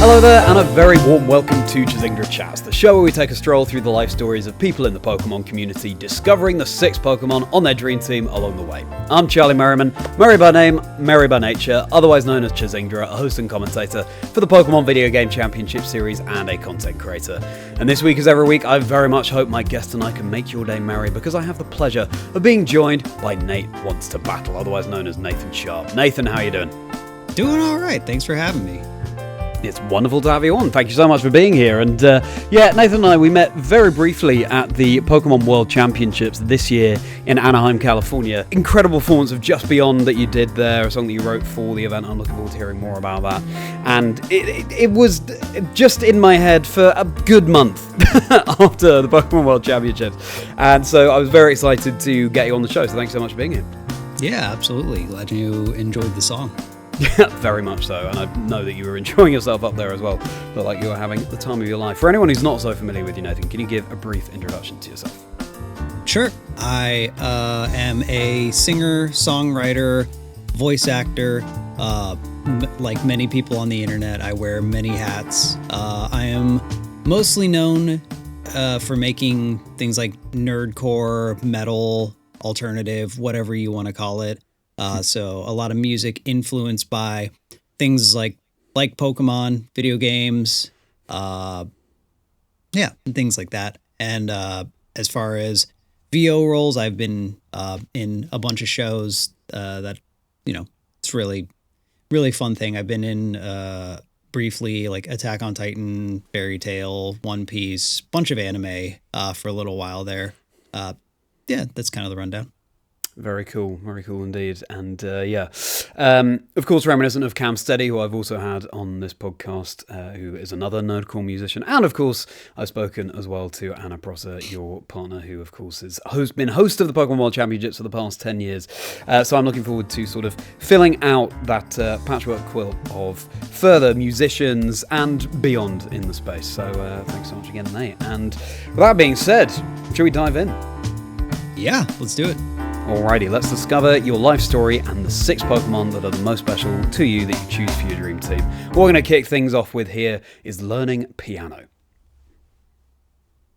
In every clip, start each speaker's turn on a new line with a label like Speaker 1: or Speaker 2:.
Speaker 1: Hello there, and a very warm welcome to Chazingdra Chats, the show where we take a stroll through the life stories of people in the Pokemon community, discovering the 6 Pokemon on their dream team along the way. I'm Charlie Merriman, Merri by name, Merri by nature, otherwise known as Chazingdra, a host and commentator for the Pokemon Video Game Championship series and a content creator. And this week, as every week, I very much hope my guest and I can make your day merry, because I have the pleasure of being joined by NateWantsToBattle, otherise known as Nathan Sharp. Nathan, how are you doing?
Speaker 2: Doing all right. Thanks for having me.
Speaker 1: It's wonderful to have you on. Thank you so much for being here. And Nathan and I, we met very briefly at the Pokémon World Championships this year in Anaheim, California. Incredible performance of Just Beyond that you did there, a song that you wrote for the event. I'm looking forward to hearing more about that. And it was just in my head for a good month after the Pokémon World Championships. And so I was very excited to get you on the show. So thanks so much for being here.
Speaker 2: Yeah, absolutely. Glad you enjoyed the song.
Speaker 1: Yeah, very much so, and I know that you were enjoying yourself up there as well. Felt like you were having the time of your life. For anyone who's not so familiar with you, Nathan, can you give a brief introduction to yourself?
Speaker 2: Sure. I am a singer, songwriter, voice actor. Like many people on the internet, I wear many hats. I am mostly known for making things like nerdcore, metal, alternative, whatever you want to call it. So a lot of music influenced by things like Pokemon, video games, and things like that. And as far as VO roles, I've been in a bunch of shows that, it's really, really fun thing. I've been in briefly like Attack on Titan, Fairy Tail, One Piece, bunch of anime for a little while there. That's kind of the rundown.
Speaker 1: Very cool indeed. And of course, reminiscent of Cam Steady, who I've also had on this podcast, who is another nerdcore musician. And of course, I've spoken as well to Anna Prosser, your partner, who of course has been host of the Pokemon World Championships for the past 10 years. So I'm looking forward to sort of filling out that patchwork quilt of further musicians and beyond in the space. So thanks so much again, Nate. And with that being said, shall we dive in?
Speaker 2: Yeah, let's do it.
Speaker 1: Alrighty, let's discover your life story and the 6 Pokemon that are the most special to you that you choose for your dream team. What we're going to kick things off with here is learning piano.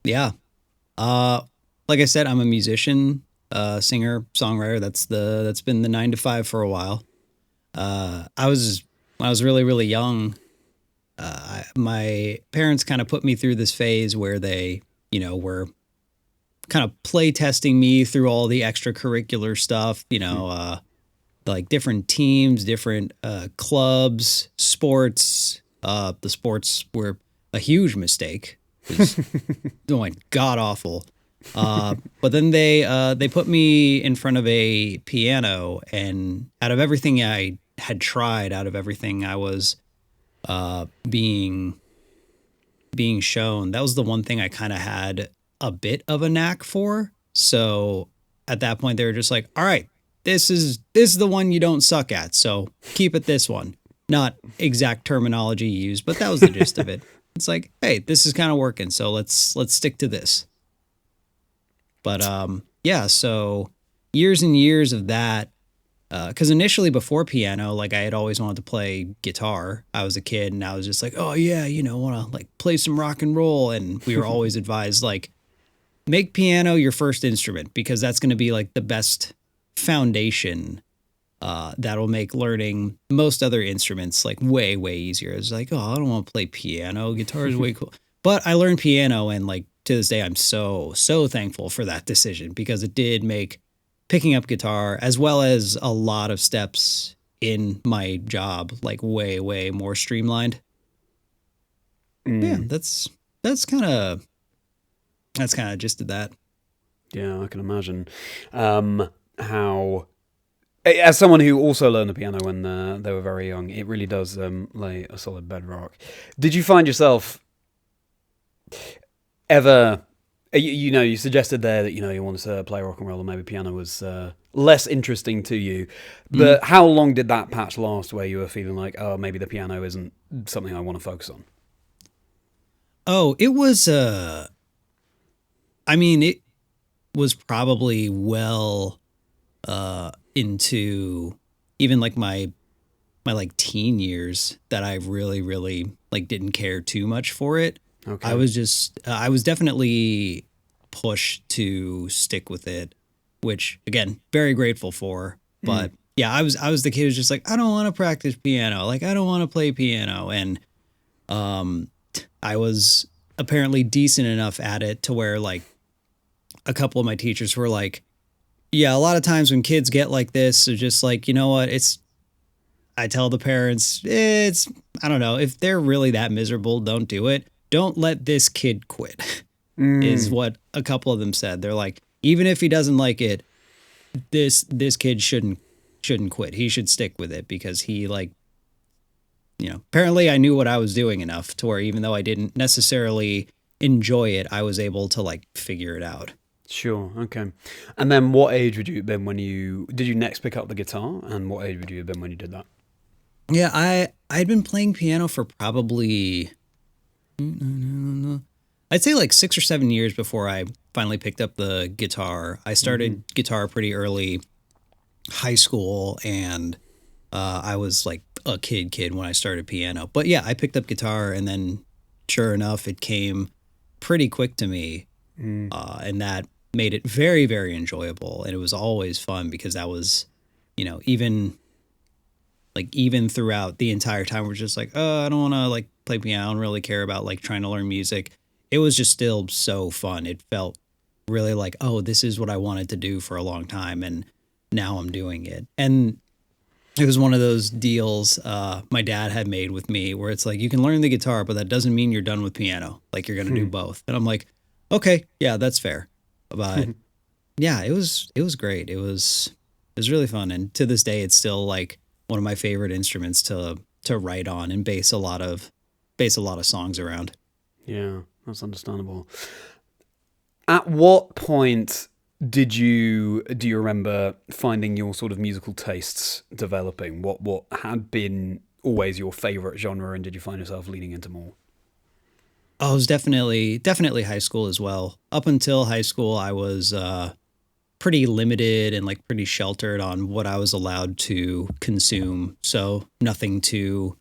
Speaker 1: Yeah.
Speaker 2: Like I said, I'm a musician, singer, songwriter. That's been the 9 to 5 for a while. When I was really, really young, my parents kind of put me through this phase where they, were kind of play testing me through all the extracurricular stuff, like different teams, different clubs, sports. The sports were a huge mistake. It was god awful. But then they put me in front of a piano, and out of everything I had tried, out of everything I was being shown, that was the one thing I kind of had a bit of a knack for. So at that point they were just like, all right, this is the one you don't suck at, so keep it this one. Not exact terminology used, but that was the gist of it. It's like, hey, this is kind of working, so let's stick to this. But so years and years of that, because initially before piano, like I had always wanted to play guitar. I was a kid and I was just like, oh yeah, want to like play some rock and roll. And we were always advised, like, make piano your first instrument, because that's going to be like the best foundation that'll make learning most other instruments like way, way easier. It's like, oh, I don't want to play piano. Guitar is way cool. But I learned piano, and like to this day, I'm so, so thankful for that decision, because it did make picking up guitar as well as a lot of steps in my job like way, way more streamlined. Yeah, that's kind of just that.
Speaker 1: Yeah, I can imagine how, as someone who also learned the piano when they were very young, it really does lay a solid bedrock. Did you find yourself ever, you suggested there that, you wanted to play rock and roll, and maybe piano was less interesting to you, but how long did that patch last where you were feeling like, oh, maybe the piano isn't something I want to focus on?
Speaker 2: Oh, it was, it was probably well into even like my my like teen years that I really, really like didn't care too much for it.
Speaker 1: Okay.
Speaker 2: I was definitely pushed to stick with it, which again, very grateful for. But yeah, I was the kid who's just like, I don't want to practice piano. Like, I don't want to play piano. And I was apparently decent enough at it to where like a couple of my teachers were like, yeah, a lot of times when kids get like this, they're just like, you know what, I tell the parents, I don't know, if they're really that miserable, don't do it. Don't let this kid quit, is what a couple of them said. They're like, even if he doesn't like it, this kid shouldn't quit. He should stick with it because he like, you know, apparently I knew what I was doing enough to where even though I didn't necessarily enjoy it, I was able to like figure it out.
Speaker 1: Sure. Okay. And then what age would you have been did you next pick up the guitar, and what age would you have been when you did that?
Speaker 2: Yeah, I'd been playing piano for probably, I'd say like 6 or 7 years before I finally picked up the guitar. I started guitar pretty early, high school, and I was like a kid when I started piano. But yeah, I picked up guitar, and then sure enough, it came pretty quick to me, and that made it very, very enjoyable. And it was always fun because that was, you know, even throughout the entire time, we're just like, oh, I don't want to like play piano. I don't really care about like trying to learn music. It was just still so fun. It felt really like, oh, this is what I wanted to do for a long time, and now I'm doing it. And it was one of those deals my dad had made with me where it's like, you can learn the guitar, but that doesn't mean you're done with piano. Like, you're going to do both. And I'm like, okay, yeah, that's fair. But yeah, it was great. It was really fun. And to this day, it's still like one of my favorite instruments to write on and base a lot of songs around.
Speaker 1: Yeah, that's understandable. At what point do you remember finding your sort of musical tastes developing? What had been always your favorite genre, and did you find yourself leaning into more?
Speaker 2: Oh, it was definitely high school as well. Up until high school, I was pretty limited and like pretty sheltered on what I was allowed to consume. So nothing too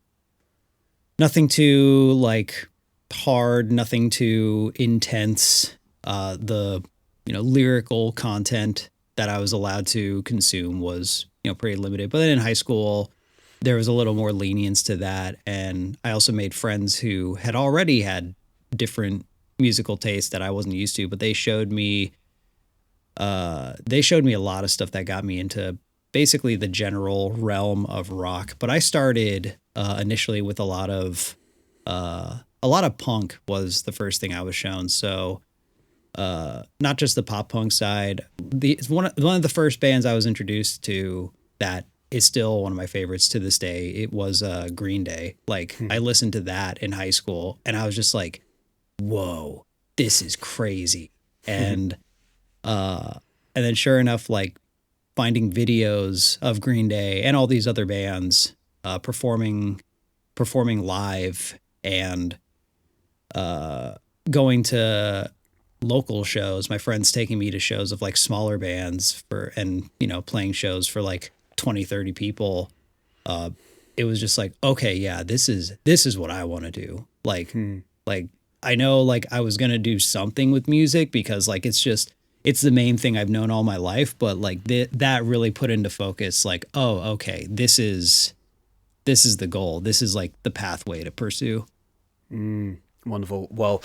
Speaker 2: like hard, nothing too intense. The lyrical content that I was allowed to consume was pretty limited. But then in high school, there was a little more lenience to that, and I also made friends who had already had different musical tastes that I wasn't used to. But they showed me a lot of stuff that got me into basically the general realm of rock. But I started initially with a lot of punk was the first thing I was shown. So not just the pop punk side. One of the first bands I was introduced to that is still one of my favorites to this day. It was Green Day. Like I listened to that in high school, and I was just like, "Whoa, this is crazy!" And then sure enough, like finding videos of Green Day and all these other bands performing live, and going to local shows, my friends taking me to shows of like smaller bands playing shows for like 20, 30 people. It was just like, okay, yeah, this is what I want to do. Like I know like I was going to do something with music because like it's the main thing I've known all my life, but like that really put into focus like, oh, okay, this is the goal. This is like the pathway to pursue.
Speaker 1: Wonderful. Well,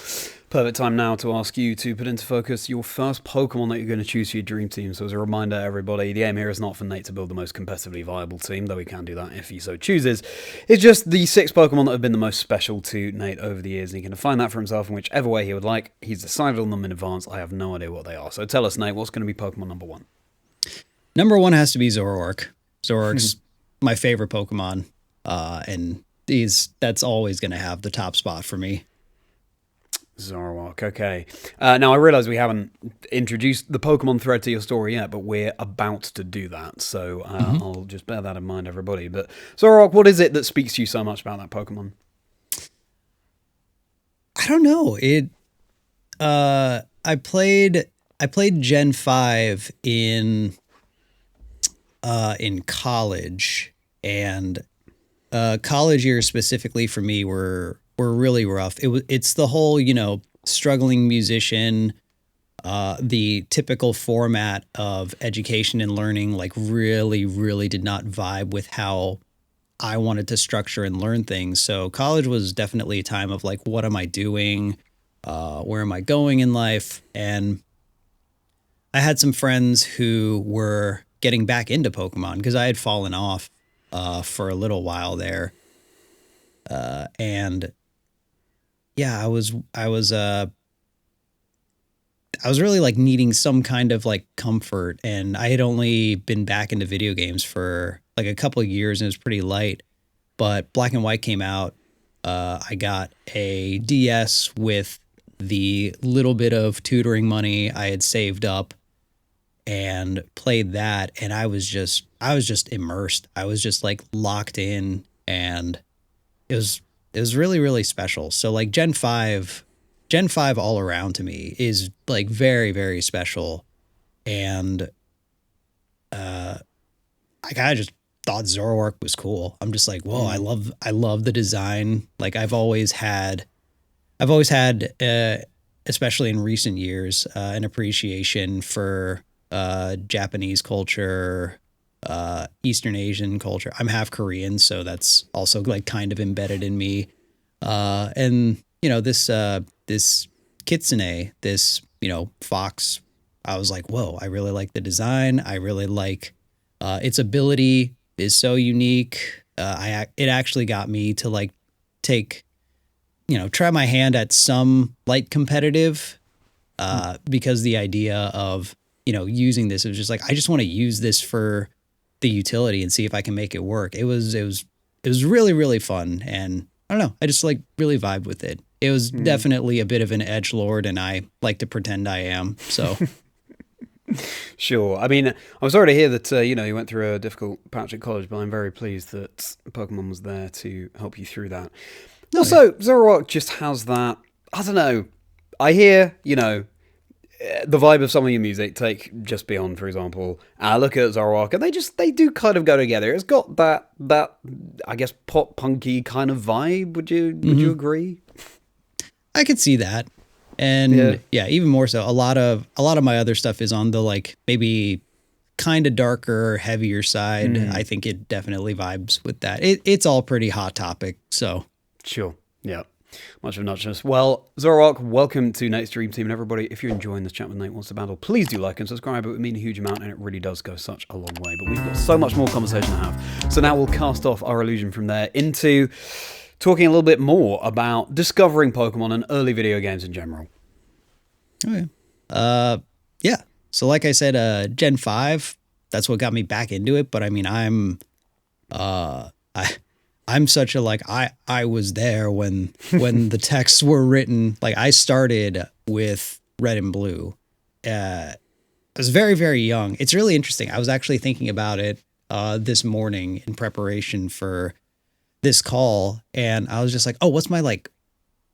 Speaker 1: perfect time now to ask you to put into focus your first Pokemon that you're going to choose for your dream team. So as a reminder, everybody, the aim here is not for Nate to build the most competitively viable team, though he can do that if he so chooses. It's just the 6 Pokemon that have been the most special to Nate over the years, and he can define that for himself in whichever way he would like. He's decided on them in advance. I have no idea what they are. So tell us, Nate, what's going to be Pokemon number 1?
Speaker 2: Number 1 has to be Zoroark. Zoroark's my favorite Pokemon, and that's always going to have the top spot for me.
Speaker 1: Zoroark, okay. Now, I realise we haven't introduced the Pokemon thread to your story yet, but we're about to do that, so I'll just bear that in mind, everybody. But Zoroark, what is it that speaks to you so much about that Pokemon?
Speaker 2: I don't know. I played Gen 5 in college, and college years specifically for me were really rough. It's the whole, struggling musician, the typical format of education and learning, like really, really did not vibe with how I wanted to structure and learn things. So college was definitely a time of like, what am I doing? Where am I going in life? And I had some friends who were getting back into Pokemon because I had fallen off for a little while there. And yeah, I was really like needing some kind of like comfort, and I had only been back into video games for like a couple of years and it was pretty light, but Black and White came out. I got a DS with the little bit of tutoring money I had saved up and played that, and I was just immersed. I was just like locked in, and it was really, really special. So like Gen 5 all around to me is like very, very special. And I kind of just thought Zoroark was cool. I'm just like, whoa, I love the design. Like I've always had especially in recent years, an appreciation for Japanese culture, Eastern Asian culture. I'm half Korean, so that's also like kind of embedded in me. And this kitsune, this fox, I was like, whoa, I really like the design. I really like its ability is so unique. It actually got me to like try my hand at some light competitive, because the idea of using this, it was just like, I just want to use this for the utility and see if I can make it work. It was really, really fun. And I don't know, I just like really vibed with it. It was definitely a bit of an edgelord, and I like to pretend I am. So
Speaker 1: Sure. I mean, I'm sorry to hear that, you went through a difficult patch at college, but I'm very pleased that Pokemon was there to help you through that. Also, Zoroark just has that, I don't know, I hear, the vibe of some of your music, take Just Beyond, for example. I look at Zoroark, and they do kind of go together. It's got that I guess, pop punky kind of vibe. Would you agree?
Speaker 2: I could see that. And yeah, even more so, a lot of my other stuff is on the like maybe kind of darker, heavier side. I think it definitely vibes with that. It's all pretty hot topic. So
Speaker 1: sure, yeah, much of a notchness. Well, Zoroark, welcome to Nate's Dream Team, and everybody, if you're enjoying this chat with Nate Wants to Battle, please do like and subscribe. It would mean a huge amount, and it really does go such a long way. But we've got so much more conversation to have. So now we'll cast off our illusion from there into talking a little bit more about discovering Pokemon and early video games in general.
Speaker 2: Okay. Yeah. So like I said, Gen 5, that's what got me back into it. But I mean, I'm such a, like, I was there when the texts were written. Like I started with Red and Blue. I was very, very young. It's really interesting. I was actually thinking about it this morning in preparation for this call, and I was just like, oh, what's my like,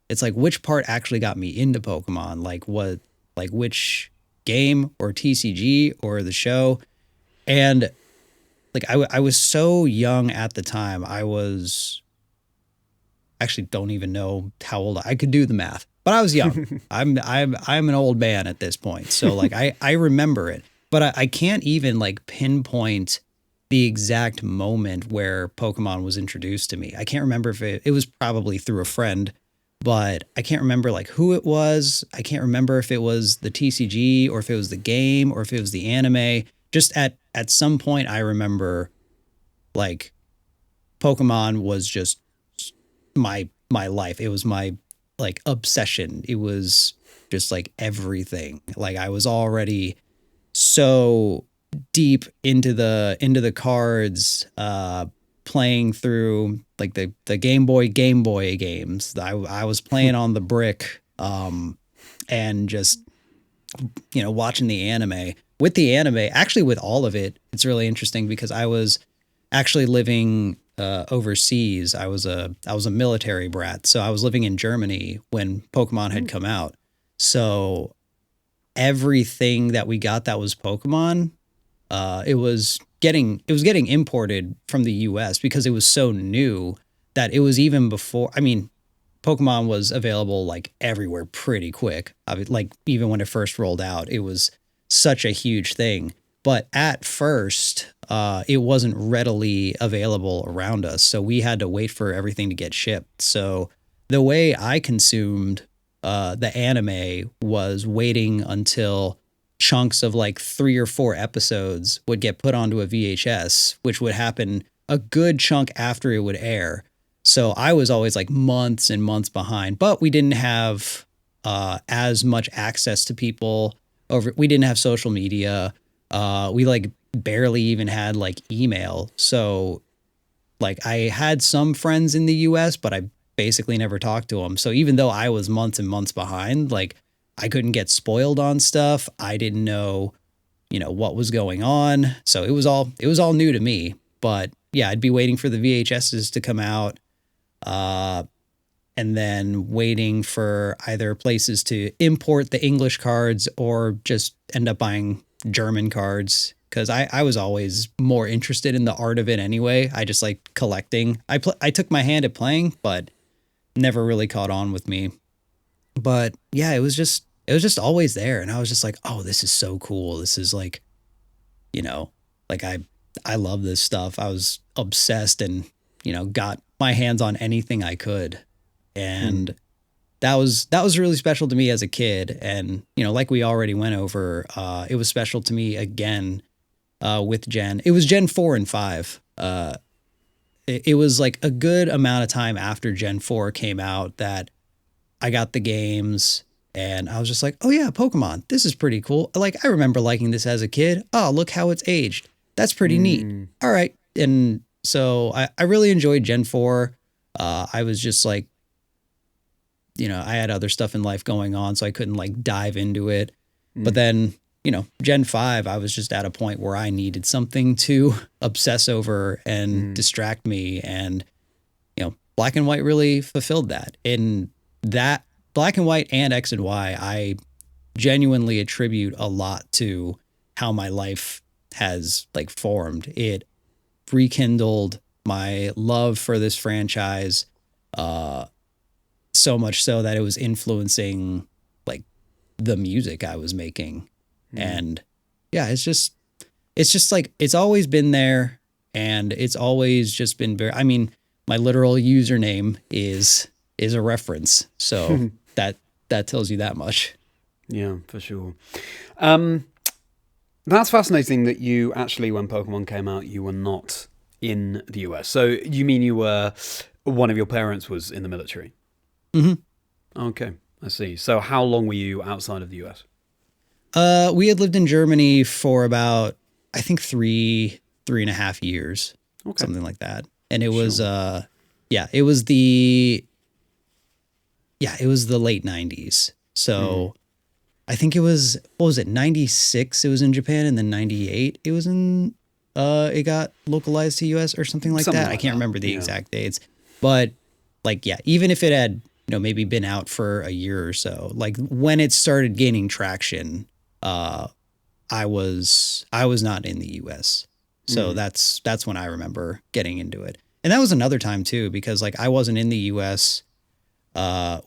Speaker 2: it's like, which part actually got me into Pokemon? Like what, like which game or TCG or the show? And like, I was so young at the time. I was actually, don't even know how old. I could do the math, but I was young. I'm an old man at this point. So like, I remember it, but I can't even like pinpoint the exact moment where Pokemon was introduced to me. I can't remember if it was probably through a friend, but I can't remember like who it was. I can't remember if it was the TCG or if it was the game or if it was the anime. Just at some point, I remember like Pokemon was just my life. It was my like obsession. It was just like everything. Like I was already so deep into the cards, playing through like the Game Boy games. I was playing on the brick, and just watching the anime. With the anime, actually with all of it, it's really interesting because I was actually living overseas. I was a military brat, so I was living in Germany when Pokemon had come out. So everything that we got that was Pokemon, it was getting imported from the US because it was so new that it was even before, I mean, Pokemon was available like everywhere pretty quick. Like even when it first rolled out, it was such a huge thing. But at first, it wasn't readily available around us. So we had to wait for everything to get shipped. So the way I consumed the anime was waiting until chunks of like 3 or 4 episodes would get put onto a VHS, which would happen a good chunk after it would air. So I was always like months and months behind, but we didn't have as much access to people we didn't have social media. We like barely even had like email. So like I had some friends in the US, but I basically never talked to them. So even though I was months and months behind, like I couldn't get spoiled on stuff. I didn't know, what was going on. So it was all new to me. But yeah, I'd be waiting for the VHSs to come out. And then waiting for either places to import the English cards or just end up buying German cards. Because I was always more interested in the art of it anyway. I just like collecting. I took my hand at playing, but never really caught on with me. But yeah, it was just always there. And I was just like, oh, this is so cool. This is like, like I love this stuff. I was obsessed and, got my hands on anything I could. And that was really special to me as a kid. And, like we already went over, it was special to me again with it was Gen 4 and 5. It was like a good amount of time after Gen 4 came out that I got the games and I was just like, oh yeah, Pokemon, this is pretty cool. Like I remember liking this as a kid. Oh, look how it's aged. That's pretty neat. All right. And so I really enjoyed Gen 4. I was just like, I had other stuff in life going on, so I couldn't like dive into it. But then, Gen 5, I was just at a point where I needed something to obsess over and distract me. And, Black and White really fulfilled that. In that Black and White and X and Y, I genuinely attribute a lot to how my life has like formed. It rekindled my love for this franchise, so much so that it was influencing like the music I was making. And yeah, it's just like, it's always been there and it's always just been very, I mean, my literal username is a reference. So that tells you that much.
Speaker 1: Yeah, for sure. That's fascinating that you actually, when Pokemon came out, you were not in the US. So you mean one of your parents was in the military? Mm-hmm. Okay, I see. So how long were you outside of the US?
Speaker 2: We had lived in Germany for about, I think 3.5 years, something like that. And it was, it was the late 90s. So I think it was, 96? It was in Japan, and then 98 it was it got localized to US or something like that. I can't remember the exact dates, but like, yeah, even if it had, maybe been out for a year or so, like when it started gaining traction, I was not in the US. So that's when I remember getting into it. And that was another time too, because like I wasn't in the US.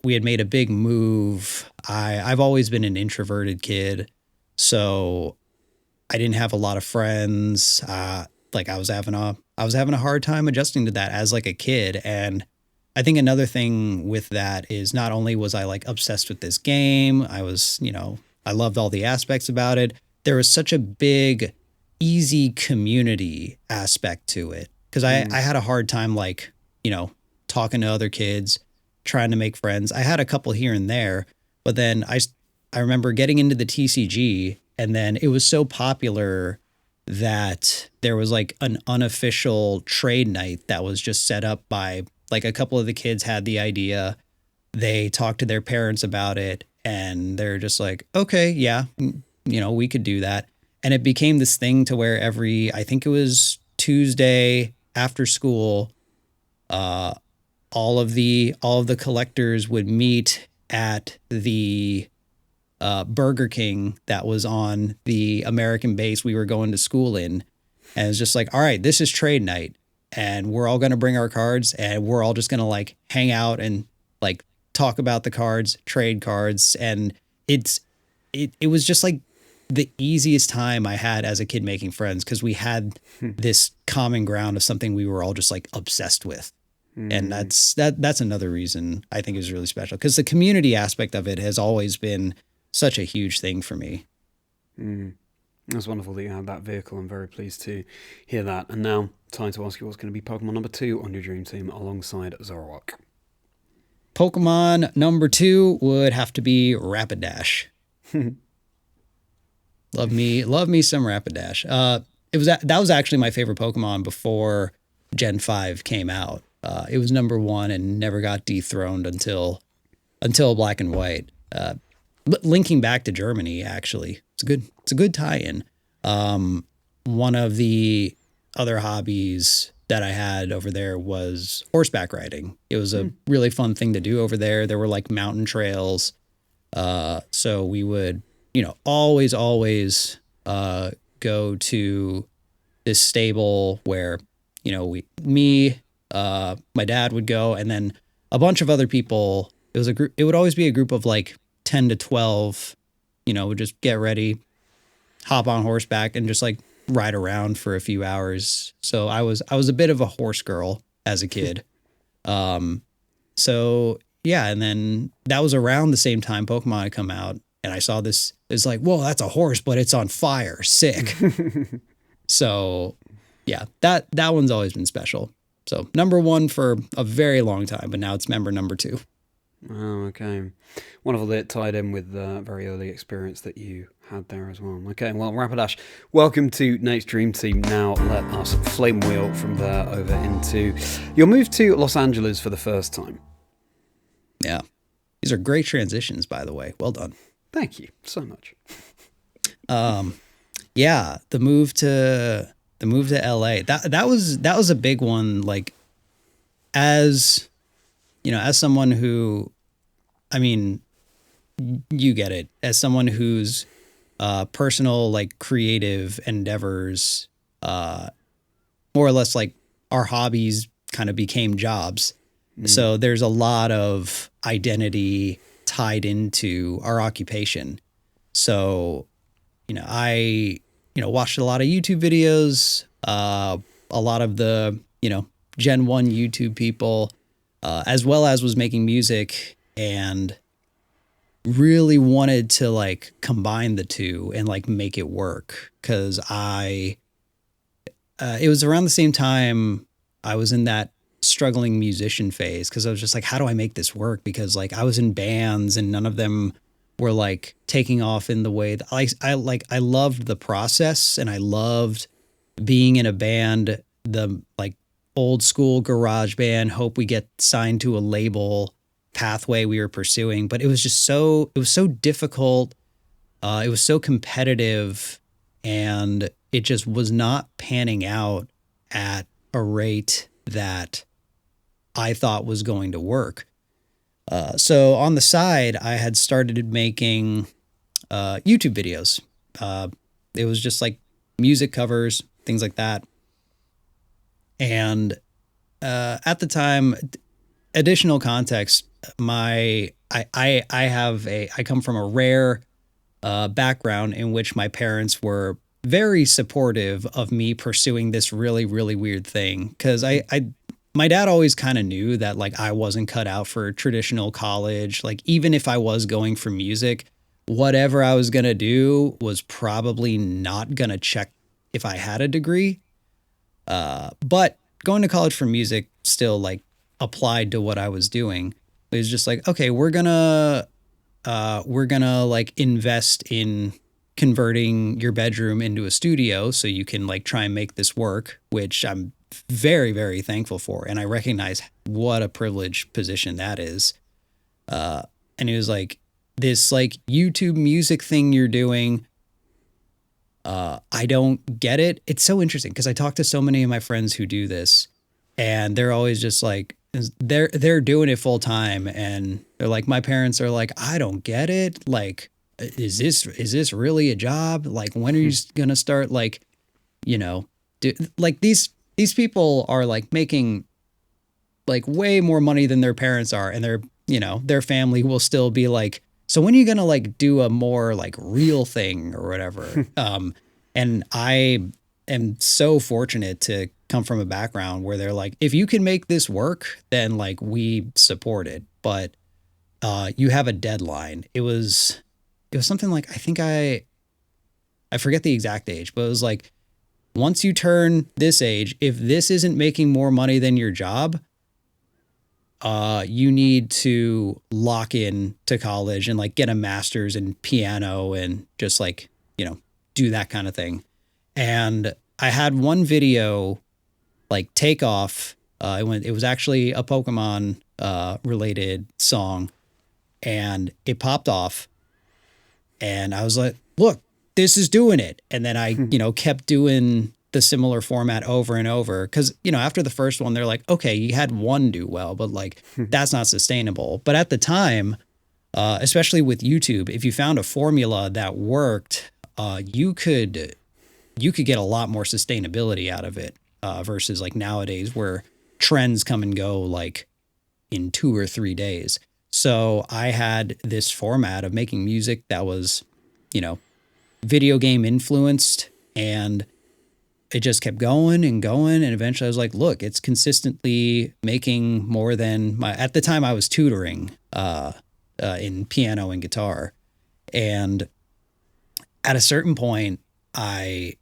Speaker 2: We had made a big move. I've always been an introverted kid, so I didn't have a lot of friends. Like I was having a hard time adjusting to that as like a kid. And I think another thing with that is not only was I like obsessed with this game, I was, I loved all the aspects about it. There was such a big, easy community aspect to it. Because I had a hard time, like, talking to other kids, trying to make friends. I had a couple here and there, but then I remember getting into the TCG, and then it was so popular that there was like an unofficial trade night that was just set up by like a couple of the kids had the idea. They talked to their parents about it, and they're just like, okay, yeah, we could do that. And it became this thing to where I think it was Tuesday after school, all of the collectors would meet at the Burger King that was on the American base we were going to school in. And it's just like, all right, this is trade night, and we're all going to bring our cards, and we're all just going to like hang out and like talk about the cards, trade cards. And it was just like the easiest time I had as a kid making friends, because we had this common ground of something we were all just like obsessed with. And that's another reason I think is really special, because the community aspect of it has always been such a huge thing for me.
Speaker 1: That's wonderful that you have that vehicle. I'm very pleased to hear that. And now, time to ask you what's going to be Pokemon number 2 on your dream team alongside Zoroark.
Speaker 2: Pokemon number 2 would have to be Rapidash. Love me some Rapidash. That was actually my favorite Pokemon before Gen 5 came out. It was number 1 and never got dethroned until Black and White. Linking back to Germany, actually, it's a good tie-in. One of the other hobbies that I had over there was horseback riding. It was a really fun thing to do over there. There were like mountain trails, so we would, always go to this stable where, my dad would go, and then a bunch of other people. It was a group. It would always be a group of like 10 to 12, would just get ready, hop on horseback, and just like ride around for a few hours. So I was a bit of a horse girl as a kid. So yeah, and then that was around the same time Pokemon had come out, and I saw this. It's like, whoa, that's a horse, but it's on fire. Sick. So yeah, that one's always been special. So number 1 for a very long time, but now it's member number 2.
Speaker 1: Oh, okay. Wonderful that it tied in with the very early experience that you had there as well. Okay, well, Rapidash, welcome to Nate's Dream Team. Now let us flame wheel from there over into your move to Los Angeles for the first time.
Speaker 2: Yeah. These are great transitions, by the way. Well done.
Speaker 1: Thank you so much.
Speaker 2: Yeah, the move to LA. That was a big one, like as someone who, I mean, you get it, as someone whose personal like creative endeavors more or less like our hobbies kind of became jobs. So there's a lot of identity tied into our occupation. So, I watched a lot of YouTube videos, a lot of the, Gen 1 YouTube people, as well as was making music, and really wanted to like combine the two and like make it work. Cause it was around the same time I was in that struggling musician phase. Cause I was just like, how do I make this work? Because like I was in bands and none of them were like taking off in the way that I loved the process, and I loved being in a band, the like old school garage band, hope we get signed to a label pathway we were pursuing. But it was so difficult. It was so competitive, and it just was not panning out at a rate that I thought was going to work. So on the side, I had started making YouTube videos. It was just like music covers, things like that. And at the time, additional context, I come from a rare background in which my parents were very supportive of me pursuing this really, really weird thing. Because my dad always kind of knew that like I wasn't cut out for traditional college. Like even if I was going for music, whatever I was going to do was probably not going to check if I had a degree. But going to college for music still like applied to what I was doing. It was just like, okay, we're gonna like invest in converting your bedroom into a studio so you can like try and make this work, which I'm very, very thankful for. And I recognize what a privileged position that is. And it was like this like YouTube music thing you're doing. I don't get it. It's so interesting because I talk to so many of my friends who do this, and they're always just like, they're doing it full time. And they're like, my parents are like, I don't get it. Like, is this really a job? Like, when are you going to start like, like these people are like making like way more money than their parents are, and their family will still be like, so when are you gonna like do a more like real thing or whatever? And I am so fortunate to come from a background where they're like, if you can make this work, then like we support it, but you have a deadline. It was something like, I think I forget the exact age, but it was like, once you turn this age, if this isn't making more money than your job, you need to lock in to college and like get a master's in piano and just like, do that kind of thing. And I had one video like take off. It was actually a Pokemon related song, and it popped off, and I was like, look, this is doing it. And then I, kept doing the similar format over and over. Cause after the first one, they're like, okay, you had one do well, but like, that's not sustainable. But at the time, especially with YouTube, if you found a formula that worked, you could get a lot more sustainability out of it, versus like nowadays where trends come and go like in 2 or 3 days. So I had this format of making music that was, video game influenced, and it just kept going and going. And eventually I was like, look, it's consistently making more than at the time I was tutoring, in piano and guitar. And at a certain point, I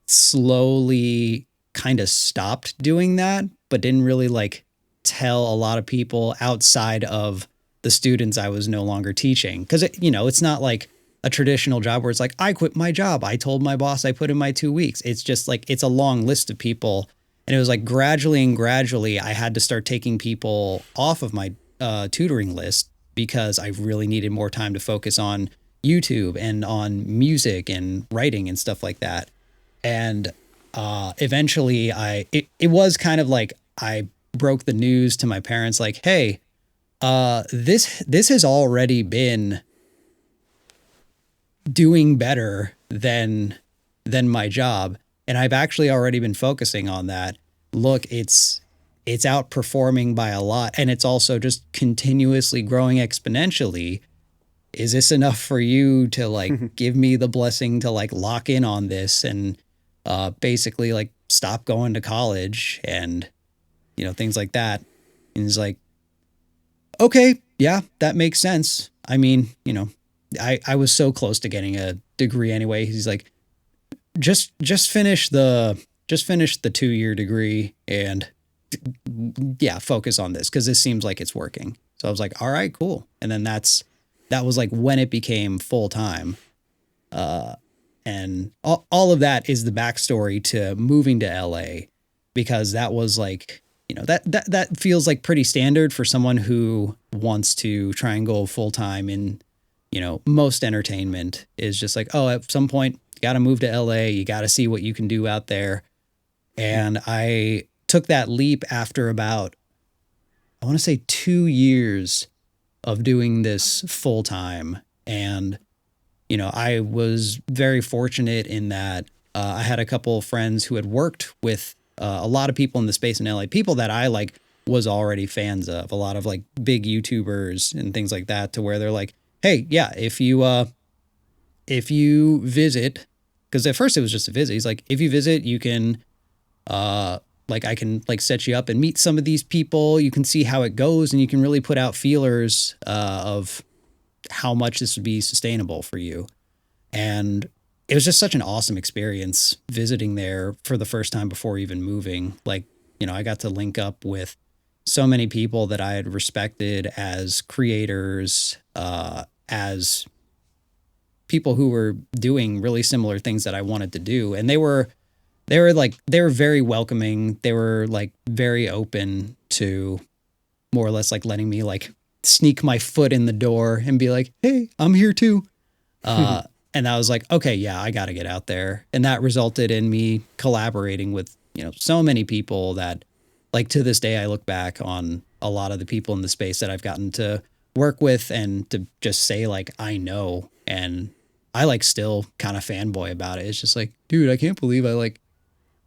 Speaker 2: slowly kind of stopped doing that, but didn't really like tell a lot of people outside of the students I was no longer teaching. Cause it's not like a traditional job where it's like, I quit my job, I told my boss I put in my 2 weeks. It's just like, it's a long list of people. And it was like gradually I had to start taking people off of my tutoring list because I really needed more time to focus on YouTube and on music and writing and stuff like that. And eventually it was kind of like I broke the news to my parents like, hey, this has already been doing better than my job, and I've actually already been focusing on that. Look, it's outperforming by a lot, and it's also just continuously growing exponentially. Is this enough for you to like give me the blessing to like lock in on this and basically like stop going to college and things like that? And he's like, okay, yeah, that makes sense. I mean, I was so close to getting a degree anyway. He's like, just finish the 2-year degree and focus on this, because this seems like it's working. So I was like, all right, cool. And then that was like when it became full time. And all of that is the backstory to moving to LA, because that was like, that feels like pretty standard for someone who wants to try and go full time in, most entertainment is just like, oh, at some point you got to move to LA. You got to see what you can do out there. And I took that leap after about, I want to say 2 years of doing this full time. And, I was very fortunate in that I had a couple of friends who had worked with a lot of people in the space in LA, people that I like was already fans of, a lot of like big YouTubers and things like that, to where they're like, hey, yeah, if you visit, because at first it was just a visit. He's like, if you visit, you can, like, I can like set you up and meet some of these people. You can see how it goes, and you can really put out feelers of how much this would be sustainable for you. And it was just such an awesome experience visiting there for the first time before even moving. Like, I got to link up with so many people that I had respected as creators, as people who were doing really similar things that I wanted to do. And they were very welcoming. They were like very open to more or less like letting me like sneak my foot in the door and be like, hey, I'm here too. And I was like, okay, yeah, I got to get out there. And that resulted in me collaborating with, so many people that, like, to this day, I look back on a lot of the people in the space that I've gotten to work with and to just say, like, I know. And I like still kind of fanboy about it. It's just like, dude, I can't believe I like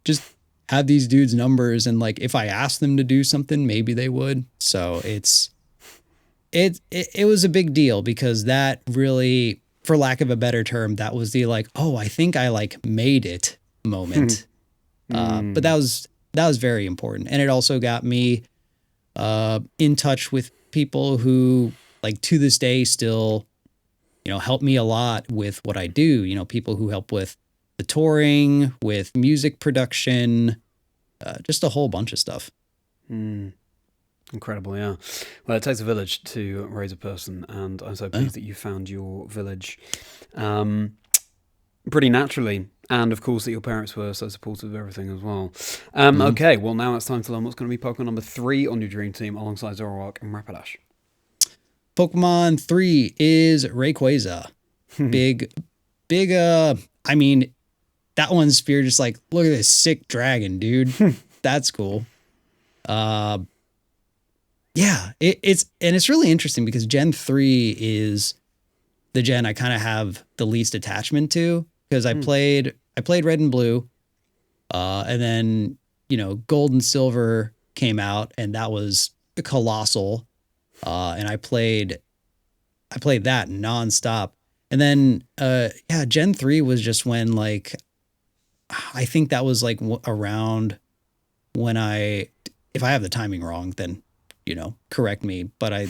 Speaker 2: just have these dudes' numbers, and like if I asked them to do something, maybe they would. So it was a big deal, because that really, for lack of a better term, that was the like, oh, I think I like made it moment. But that was very important. And it also got me in touch with people who, like, to this day still, help me a lot with what I do. People who help with the touring, with music production, just a whole bunch of stuff.
Speaker 1: Incredible, yeah. Well, it takes a village to raise a person, and I'm so pleased that you found your village pretty naturally, and of course that your parents were so supportive of everything as well. Okay, well, now it's time to learn what's going to be Pokemon number 3 on your dream team alongside Zoroark and Rapidash.
Speaker 2: Pokemon 3 is Rayquaza. big, I mean, that one's you're just like, look at this sick dragon, dude. That's cool. Yeah, it's really interesting, because Gen 3 is the gen I kind of have the least attachment to, because I played Red and Blue, and then Gold and Silver came out, and that was colossal, and I played that nonstop, and then Gen 3 was just when, like, I think that was like around when if I have the timing wrong, then correct me, but I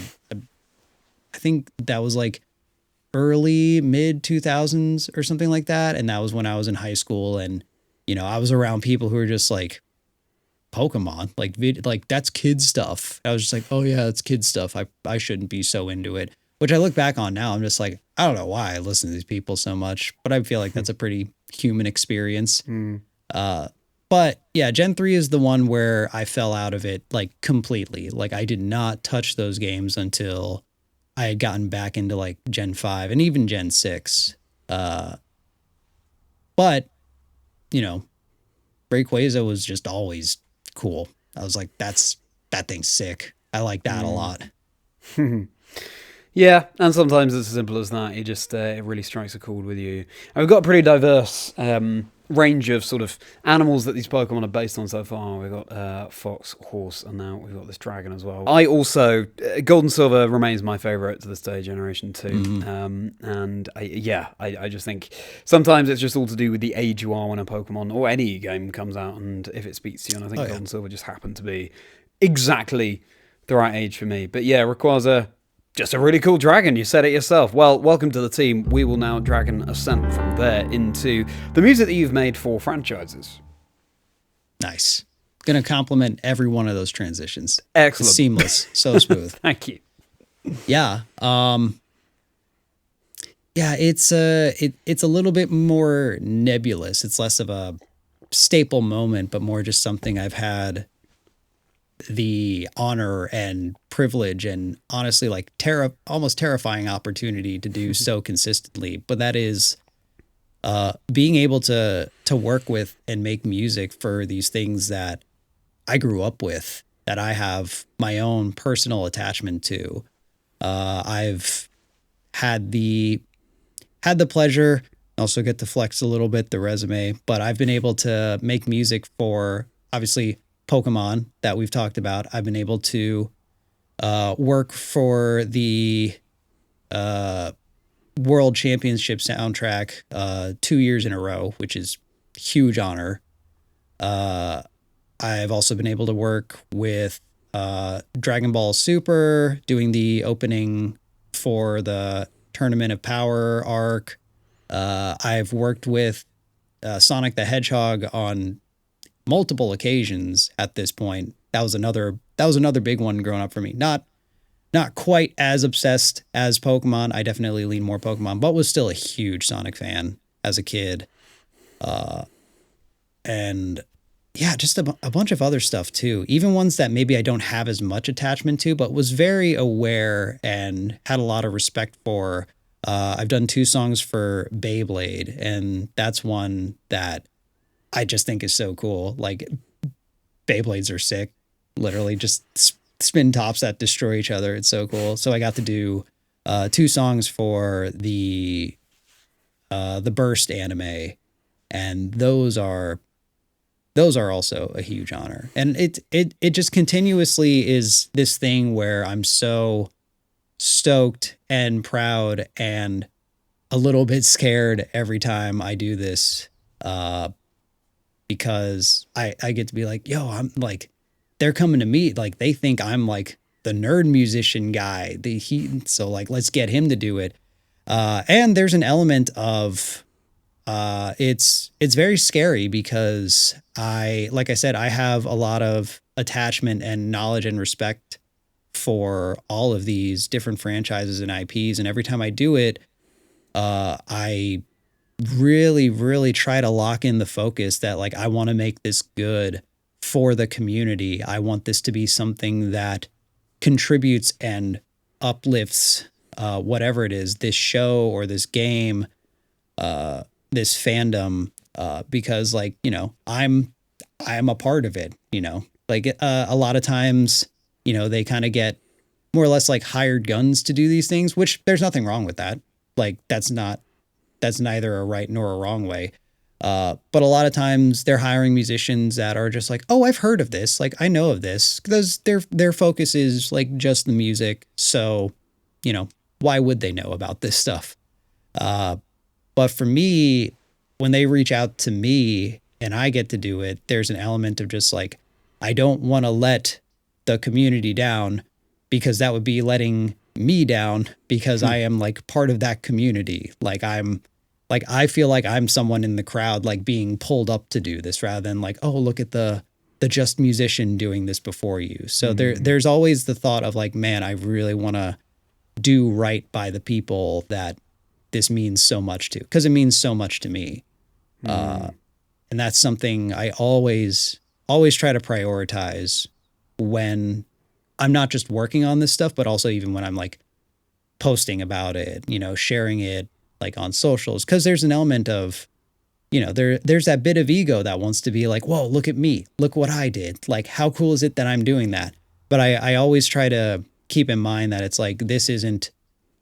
Speaker 2: think that was like early mid 2000s or something like that, and that was when I was in high school, and I was around people who were just like, Pokemon, like that's kid stuff. I was just like, oh yeah, it's kid stuff. I shouldn't be so into it. Which I look back on now, I'm just like, I don't know why I listen to these people so much, but I feel like that's a pretty human experience. But yeah, Gen 3 is the one where I fell out of it, like, completely. Like, I did not touch those games until I had gotten back into like Gen 5 and even Gen 6. But Rayquaza was just always cool. I was like, that thing's sick. I like that a lot.
Speaker 1: Yeah, and sometimes it's as simple as that. It really strikes a chord with you. And we've got a pretty diverse range of sort of animals that these Pokemon are based on so far. We've got fox, horse, and now we've got this dragon as well. I also, Gold and Silver remains my favourite to this day, Generation 2. And I just think sometimes it's just all to do with the age you are when a Pokemon or any game comes out, and if it speaks to you. And I think Gold and Silver just happened to be exactly the right age for me. But yeah, Rayquaza, just a really cool dragon. You said it yourself. Well, welcome to the team. We will now dragon ascent from there into the music that you've made for franchises. Nice.
Speaker 2: Gonna compliment every one of those transitions.
Speaker 1: Excellent.
Speaker 2: It's seamless. So smooth.
Speaker 1: Thank you.
Speaker 2: Yeah. It's a little bit more nebulous. It's less of a staple moment, but more just something I've had the honor and privilege and honestly like almost terrifying opportunity to do so consistently. But that is being able to work with and make music for these things that I grew up with, that I have my own personal attachment to. I've had the pleasure, also get to flex a little bit the resume, but I've been able to make music for, obviously, Pokemon that we've talked about. I've been able to work for the World Championship soundtrack 2 years in a row, which is a huge honor. I've also been able to work with Dragon Ball Super, doing the opening for the Tournament of Power arc. I've worked with Sonic the Hedgehog on multiple occasions at this point. That was another big one growing up for me. Not quite as obsessed as Pokemon. I definitely lean more Pokemon, but was still a huge Sonic fan as a kid. And yeah, just a bunch of other stuff too. Even ones that maybe I don't have as much attachment to, but was very aware and had a lot of respect for. I've done 2 songs for Beyblade, and that's one that I just think is so cool. Like, Beyblades are sick. Literally just spin tops that destroy each other. It's so cool. So I got to do 2 songs for the Burst anime, and those are those are also a huge honor. And it just continuously is this thing where I'm so stoked and proud and a little bit scared every time I do this, because I get to be like, yo, I'm like, they're coming to me, like they think I'm like the nerd musician guy. So like, let's get him to do it. And there's an element of, it's very scary because like I said, I have a lot of attachment and knowledge and respect for all of these different franchises and IPs. And every time I do it, I really, really try to lock in the focus that like, I want to make this good for the community. I want this to be something that contributes and uplifts, whatever it is, this show or this game, this fandom, because like, you know, I'm a part of it, you know, like, a lot of times, you know, they kind of get more or less like hired guns to do these things, which there's nothing wrong with that. Like that's neither a right nor a wrong way. But a lot of times they're hiring musicians that are just like, oh, I've heard of this. Like I know of this, because their focus is like just the music. So, you know, why would they know about this stuff? But for me, when they reach out to me and I get to do it, there's an element of just like, I don't want to let the community down, because that would be letting me down, because I am like part of that community. Like I feel like I'm someone in the crowd, like being pulled up to do this, rather than like, oh, look at the just musician doing this before you. So there's always the thought of like, man, I really want to do right by the people that this means so much to, because it means so much to me. And that's something I always try to prioritize when I'm not just working on this stuff, but also even when I'm like posting about it, you know, sharing it like on socials, because there's an element of, you know, there's that bit of ego that wants to be like, whoa, look at me, look what I did. Like, how cool is it that I'm doing that? But I always try to keep in mind that it's like, this isn't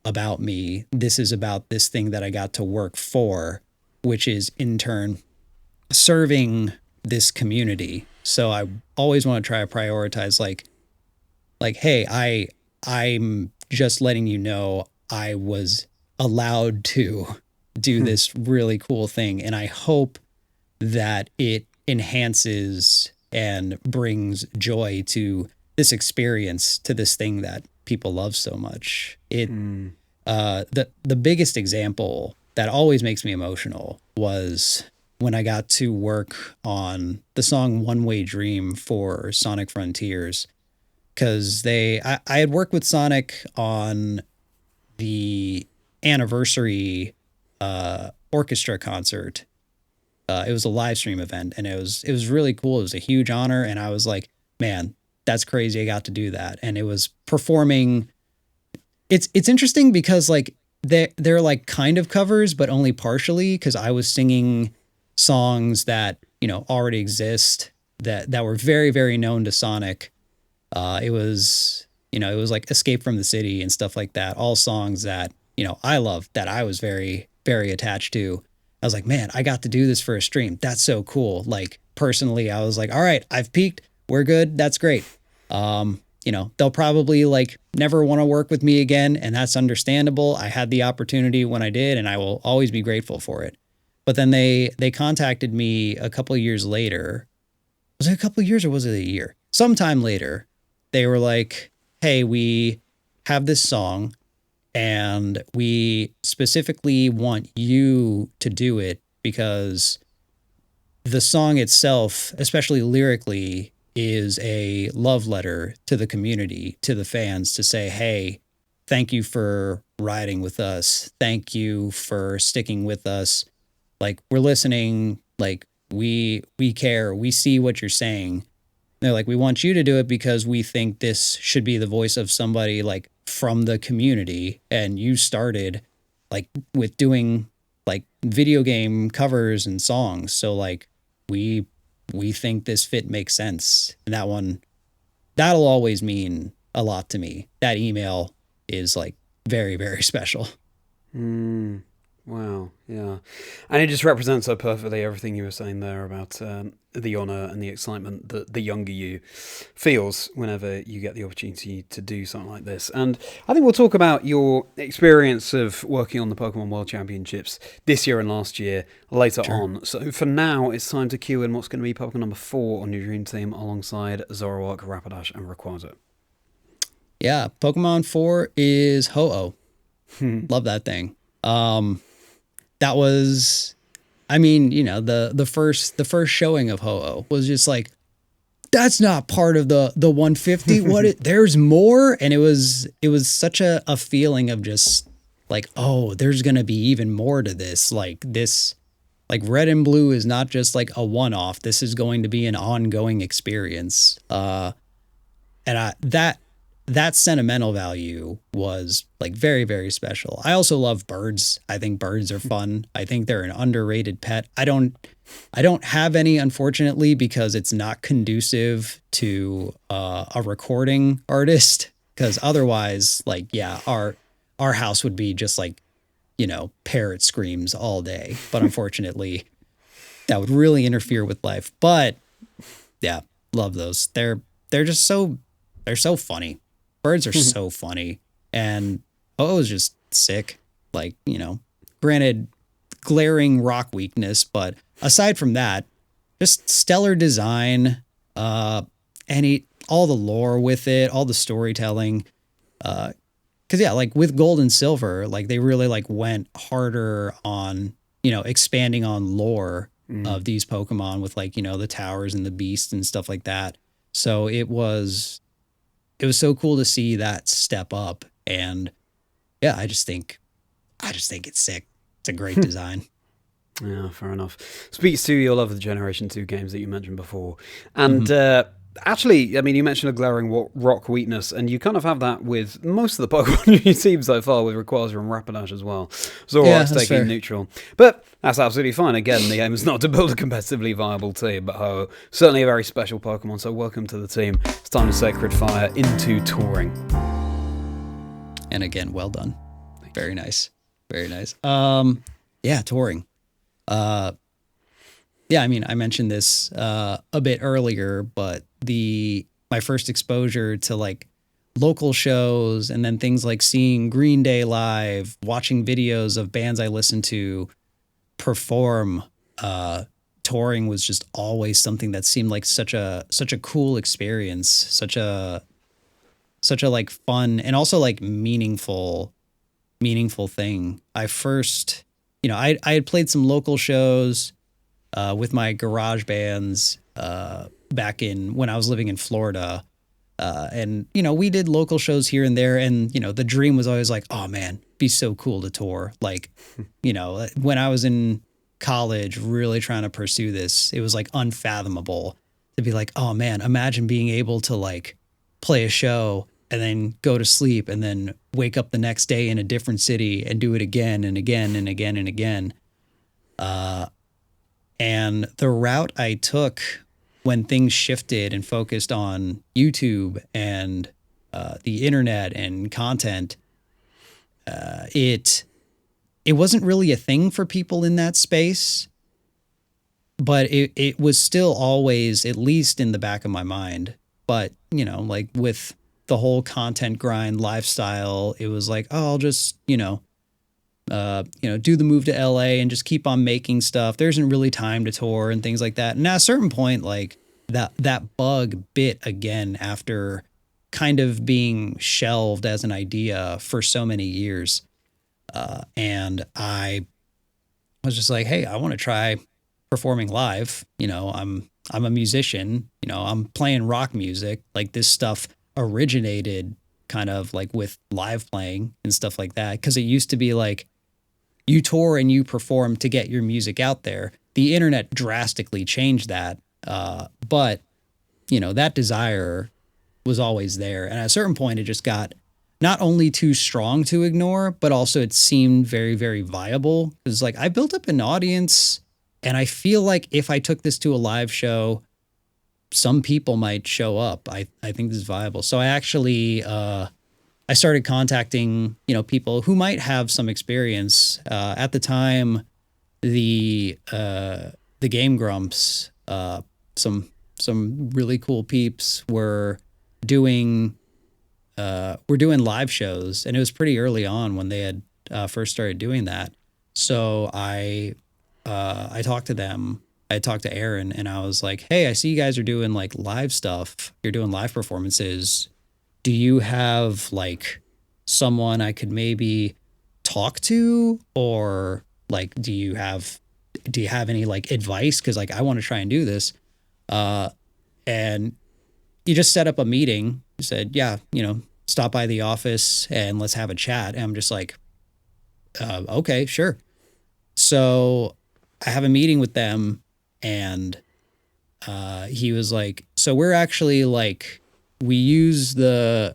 Speaker 2: about me. This is about this thing that I got to work for, which is in turn serving this community. So I always want to try to prioritize like, hey, I'm just letting you know I was allowed to do this really cool thing. And I hope that it enhances and brings joy to this experience, to this thing that people love so much. The biggest example that always makes me emotional was when I got to work on the song One Way Dream for Sonic Frontiers. Because I had worked with Sonic on the anniversary orchestra concert. It was a live stream event, and it was really cool. It was a huge honor, and I was like, man, that's crazy. I got to do that, and it was performing. It's interesting because like they're like kind of covers, but only partially, because I was singing songs that, you know, already exist that were very, very known to Sonic. It was like Escape from the City and stuff like that. All songs that, you know, I love, that I was very, very attached to. I was like, man, I got to do this for a stream. That's so cool. Like personally, I was like, all right, I've peaked. We're good. That's great. You know, they'll probably like never want to work with me again, and that's understandable. I had the opportunity when I did, and I will always be grateful for it. But then they contacted me a couple of years later. Was it a couple of years or was it a year? Sometime later, they were like, hey, we have this song and we specifically want you to do it because the song itself, especially lyrically, is a love letter to the community, to the fans, to say, hey, thank you for riding with us. Thank you for sticking with us. Like, we're listening. Like, we care. We see what you're saying. They're like, we want you to do it because we think this should be the voice of somebody like from the community. And you started like with doing like video game covers and songs. So like we think this fit makes sense. And that'll always mean a lot to me. That email is like very, very special.
Speaker 1: Wow, yeah. And it just represents so perfectly everything you were saying there about the honour and the excitement that the younger you feels whenever you get the opportunity to do something like this. And I think we'll talk about your experience of working on the Pokemon World Championships this year and last year later on. So for now, it's time to cue in what's going to be Pokemon number 4 on your dream team alongside Zoroark, Rapidash, and Rayquaza.
Speaker 2: Yeah, Pokemon 4 is Ho-Oh. Love that thing. That was, I mean, you know, the first showing of Ho-Oh was just like, that's not part of the 150. There's more. And it was such a feeling of just like, oh, there's going to be even more to this. Like Red and Blue is not just like a one-off. This is going to be an ongoing experience. That sentimental value was like very, very special. I also love birds. I think birds are fun. I think they're an underrated pet. I don't have any, unfortunately, because it's not conducive to a recording artist. Because otherwise, like, yeah, our house would be just like, you know, parrot screams all day. But unfortunately, that would really interfere with life. But yeah, love those. They're so funny. Birds are so funny, and it was just sick. Like, you know, granted, glaring rock weakness, but aside from that, just stellar design, all the lore with it, all the storytelling. Because yeah, like with Gold and Silver, like they really like went harder on, you know, expanding on lore of these Pokemon with like, you know, the towers and the beasts and stuff like that. So it was so cool to see that step up. And yeah, I just think it's sick. It's a great design.
Speaker 1: Yeah, fair enough. Speaks to your love of the Generation 2 games that you mentioned before. And actually, I mean, you mentioned a glaring rock weakness, and you kind of have that with most of the Pokemon you've seen so far with Rayquaza and Rapidash as well. Zoroark's taking neutral. But that's absolutely fine. Again, the aim is not to build a competitively viable team, but Ho, certainly a very special Pokemon, so welcome to the team. It's time to Sacred Fire into touring.
Speaker 2: And again, well done. Very nice. Very nice. Yeah, touring. Yeah, I mean, I mentioned this a bit earlier, but my first exposure to like local shows and then things like seeing Green Day live, watching videos of bands I listened to perform, touring was just always something that seemed like such a cool experience, such a like fun and also like meaningful thing. I first, you know, I had played some local shows with my garage bands back when I was living in Florida. And, you know, we did local shows here and there. And, you know, the dream was always like, oh, man, be so cool to tour. Like, you know, when I was in college really trying to pursue this, it was like unfathomable to be like, oh, man, imagine being able to like play a show and then go to sleep and then wake up the next day in a different city and do it again and again and again and again. And the route I took when things shifted and focused on YouTube and the internet and content, it wasn't really a thing for people in that space, but it was still always at least in the back of my mind. But, you know, like with the whole content grind lifestyle, it was like, oh, I'll just, do the move to LA and just keep on making stuff. There isn't really time to tour and things like that. And at a certain point, like that bug bit again after kind of being shelved as an idea for so many years. And I was just like, hey, I want to try performing live. You know, I'm a musician, you know, I'm playing rock music. Like this stuff originated kind of like with live playing and stuff like that. Cause it used to be like you tour and you perform to get your music out there. The internet drastically changed that. But you know, that desire was always there. And at a certain point, it just got not only too strong to ignore, but also it seemed very, very viable. Because like I built up an audience and I feel like if I took this to a live show, some people might show up. I think this is viable. So I actually I started contacting, people who might have some experience. At the time, the Game Grumps, some really cool peeps were doing live shows, and it was pretty early on when they had first started doing that. So I talked to them. I talked to Aaron, and I was like, "Hey, I see you guys are doing like live stuff. You're doing live performances. Do you have like someone I could maybe talk to, or like do you have any like advice? Because like I want to try and do this." And you just set up a meeting. You said, "Yeah, stop by the office and let's have a chat." And I'm just like, "Okay, sure." So I have a meeting with them, and he was like, "So we're actually like, we use this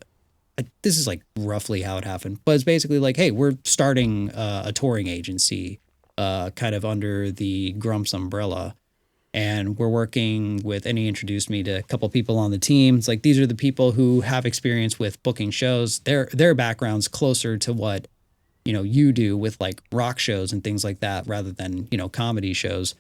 Speaker 2: is like roughly how it happened, but it's basically like, hey, we're starting a touring agency kind of under the Grumps umbrella. And we're working with," and he introduced me to a couple people on the team. It's like, these are the people who have experience with booking shows. Their background's closer to what, you do with like rock shows and things like that rather than, comedy shows.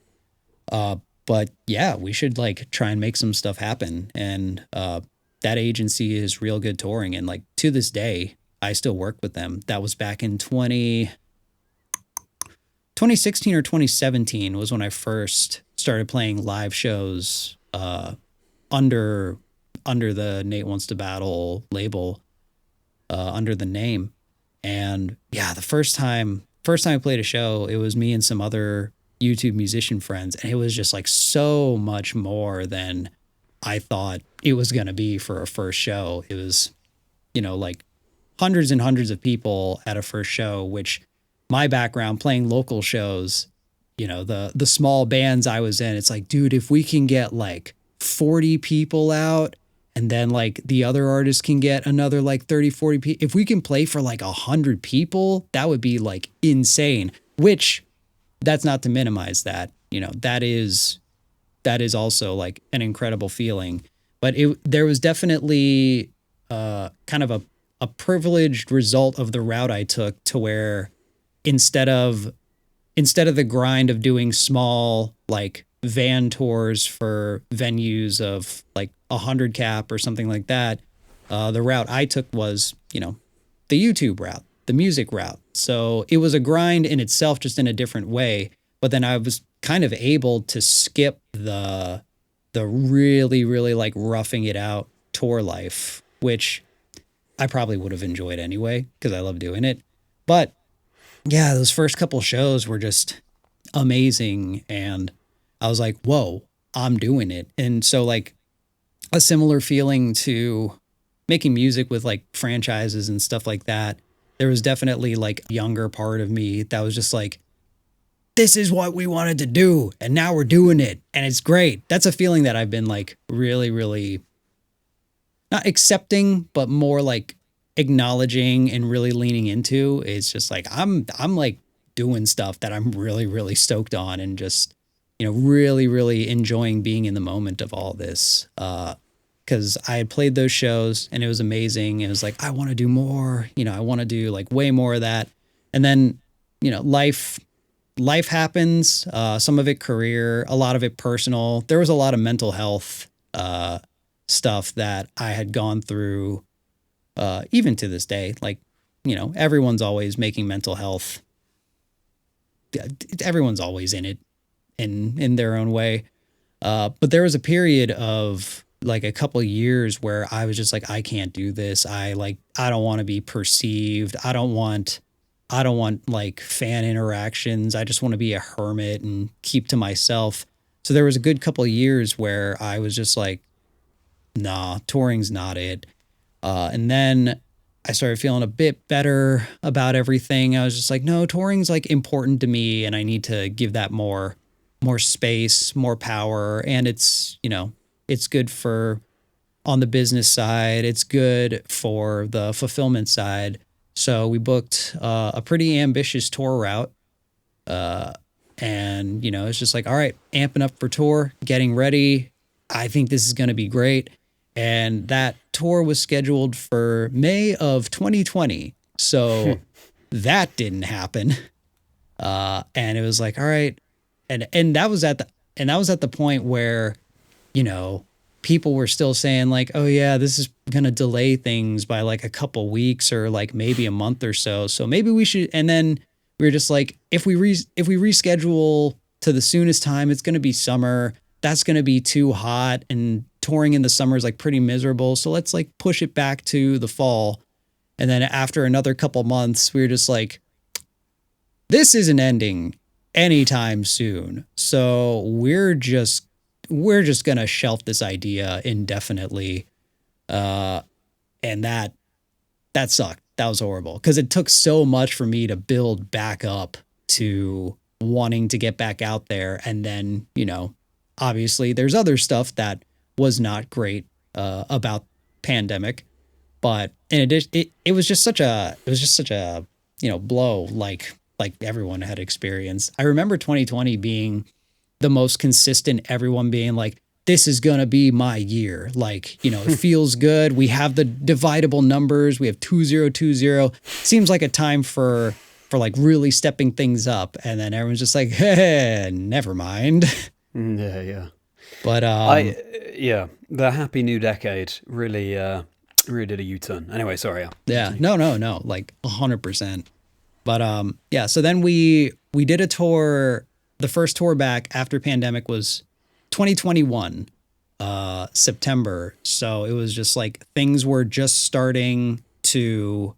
Speaker 2: But yeah, we should like try and make some stuff happen. And that agency is real good touring. And like to this day, I still work with them. That was back in 2016 or 2017 was when I first started playing live shows under the Nate Wants to Battle label, under the name. And yeah, the first time I played a show, it was me and some other YouTube musician friends, and it was just like so much more than I thought it was going to be for a first show. It was, like hundreds and hundreds of people at a first show, which my background playing local shows, the small bands I was in, it's like, dude, if we can get like 40 people out, and then like the other artists can get another like 30, 40 people, if we can play for like 100 people, that would be like insane, which that's not to minimize that, that is also like an incredible feeling. But there was definitely kind of a privileged result of the route I took, to where instead of the grind of doing small like van tours for venues of like 100 cap or something like that, the route I took was, the YouTube route, the music route. So it was a grind in itself, just in a different way. But then I was kind of able to skip the really, really like roughing it out tour life, which I probably would have enjoyed anyway, because I love doing it. But yeah, those first couple shows were just amazing. And I was like, whoa, I'm doing it. And so like a similar feeling to making music with like franchises and stuff like that. There was definitely like a younger part of me that was just like, this is what we wanted to do, and now we're doing it, and it's great. That's a feeling that I've been like really, really not accepting, but more like acknowledging and really leaning into. It's just like I'm like doing stuff that I'm really, really stoked on, and just, really, really enjoying being in the moment of all this. Because I had played those shows and it was amazing. It was like, I want to do more, I want to do like way more of that. And then, life happens, some of it career, a lot of it personal. There was a lot of mental health stuff that I had gone through, even to this day. Like, everyone's always making mental health. Everyone's always in it in their own way. But there was a period of like a couple of years where I was just like, I can't do this. I don't want to be perceived. I don't want like fan interactions. I just want to be a hermit and keep to myself. So there was a good couple of years where I was just like, nah, touring's not it. And then I started feeling a bit better about everything. I was just like, no, touring's like important to me, and I need to give that more space, more power. And it's, it's good for on the business side. It's good for the fulfillment side. So we booked a pretty ambitious tour route. And, it's just like, all right, amping up for tour, getting ready. I think this is going to be great. And that tour was scheduled for May of 2020. So that didn't happen. And it was like, all right. And that was at the point where, you know, people were still saying like, oh yeah, this is going to delay things by like a couple weeks or like maybe a month or so. So maybe we should. And then we were just like, if we reschedule to the soonest time, it's going to be summer. That's going to be too hot, and touring in the summer is like pretty miserable. So let's like push it back to the fall. And then after another couple months, we were just like, this isn't ending anytime soon. So we're just going to shelf this idea indefinitely. And that sucked. That was horrible because it took so much for me to build back up to wanting to get back out there. And then, you know, obviously there's other stuff that was not great about pandemic, but in addition, it was just such a, you know, blow like everyone had experienced. I remember 2020 being the most consistent, everyone being like, this is going to be my year. Like, you know, it feels good. We have the dividable numbers. We have 2020. Seems like a time for like really stepping things up. And then everyone's just like, hey, never mind.
Speaker 1: Yeah.
Speaker 2: But
Speaker 1: the happy new decade really did a U-turn. Anyway, sorry.
Speaker 2: Yeah, no, like 100%. But yeah, so then we did a tour. The first tour back after pandemic was 2021, September. So it was just like things were just starting to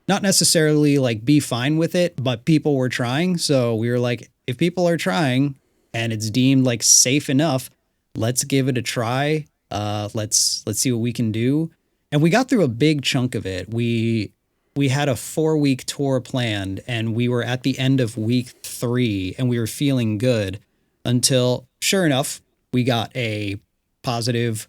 Speaker 2: not necessarily like be fine with it, but people were trying. So we were like, if people are trying and it's deemed like safe enough, let's give it a try. Let's see what we can do. And we got through a big chunk of it. We had a 4-week tour planned, and we were at the end of week 3, and we were feeling good until, sure enough, we got a positive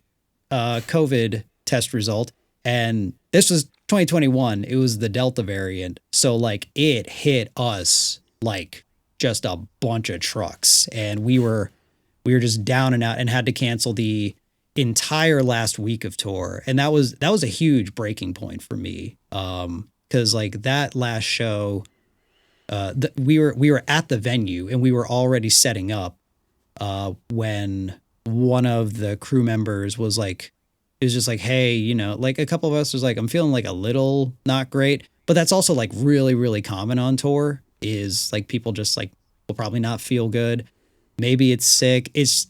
Speaker 2: COVID test result. And this was 2021. It was the Delta variant. So like it hit us like just a bunch of trucks, and we were just down and out and had to cancel the entire last week of tour. And that was a huge breaking point for me. Cause like that last show, we were at the venue and we were already setting up, when one of the crew members was like, it was just like, hey, you know, like a couple of us was like, I'm feeling like a little not great, but that's also like really, really common on tour is like people just like will probably not feel good. Maybe it's sick. It's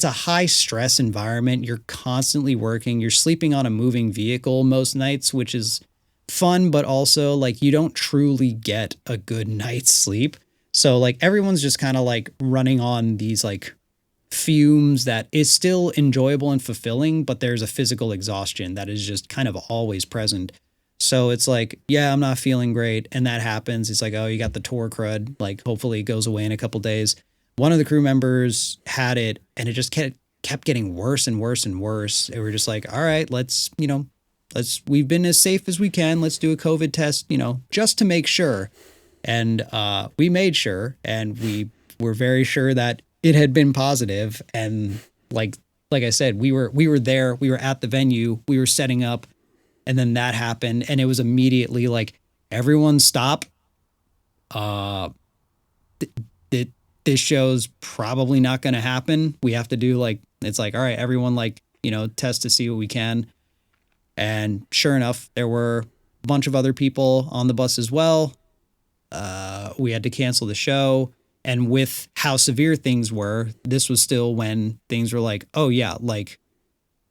Speaker 2: a high stress environment. You're constantly working. You're sleeping on a moving vehicle most nights, which is fun, but also like you don't truly get a good night's sleep. So like everyone's just kind of like running on these like fumes that is still enjoyable and fulfilling, but there's a physical exhaustion that is just kind of always present. So it's like, yeah, I'm not feeling great. And that happens. It's like, oh, you got the tour crud. Like hopefully it goes away in a couple days. One of the crew members had it and it just kept getting worse and worse and worse. And we're just like, all right, we've been as safe as we can. Let's do a COVID test, you know, just to make sure. And we made sure, and we were very sure that it had been positive. And like I said, we were there, we were at the venue, we were setting up, and then that happened. And it was immediately like, everyone stop. This show's probably not going to happen. We have to do like, it's like, all right, everyone like, you know, test to see what we can. And sure enough, there were a bunch of other people on the bus as well. We had to cancel the show. And with how severe things were, this was still when things were like, oh yeah, like,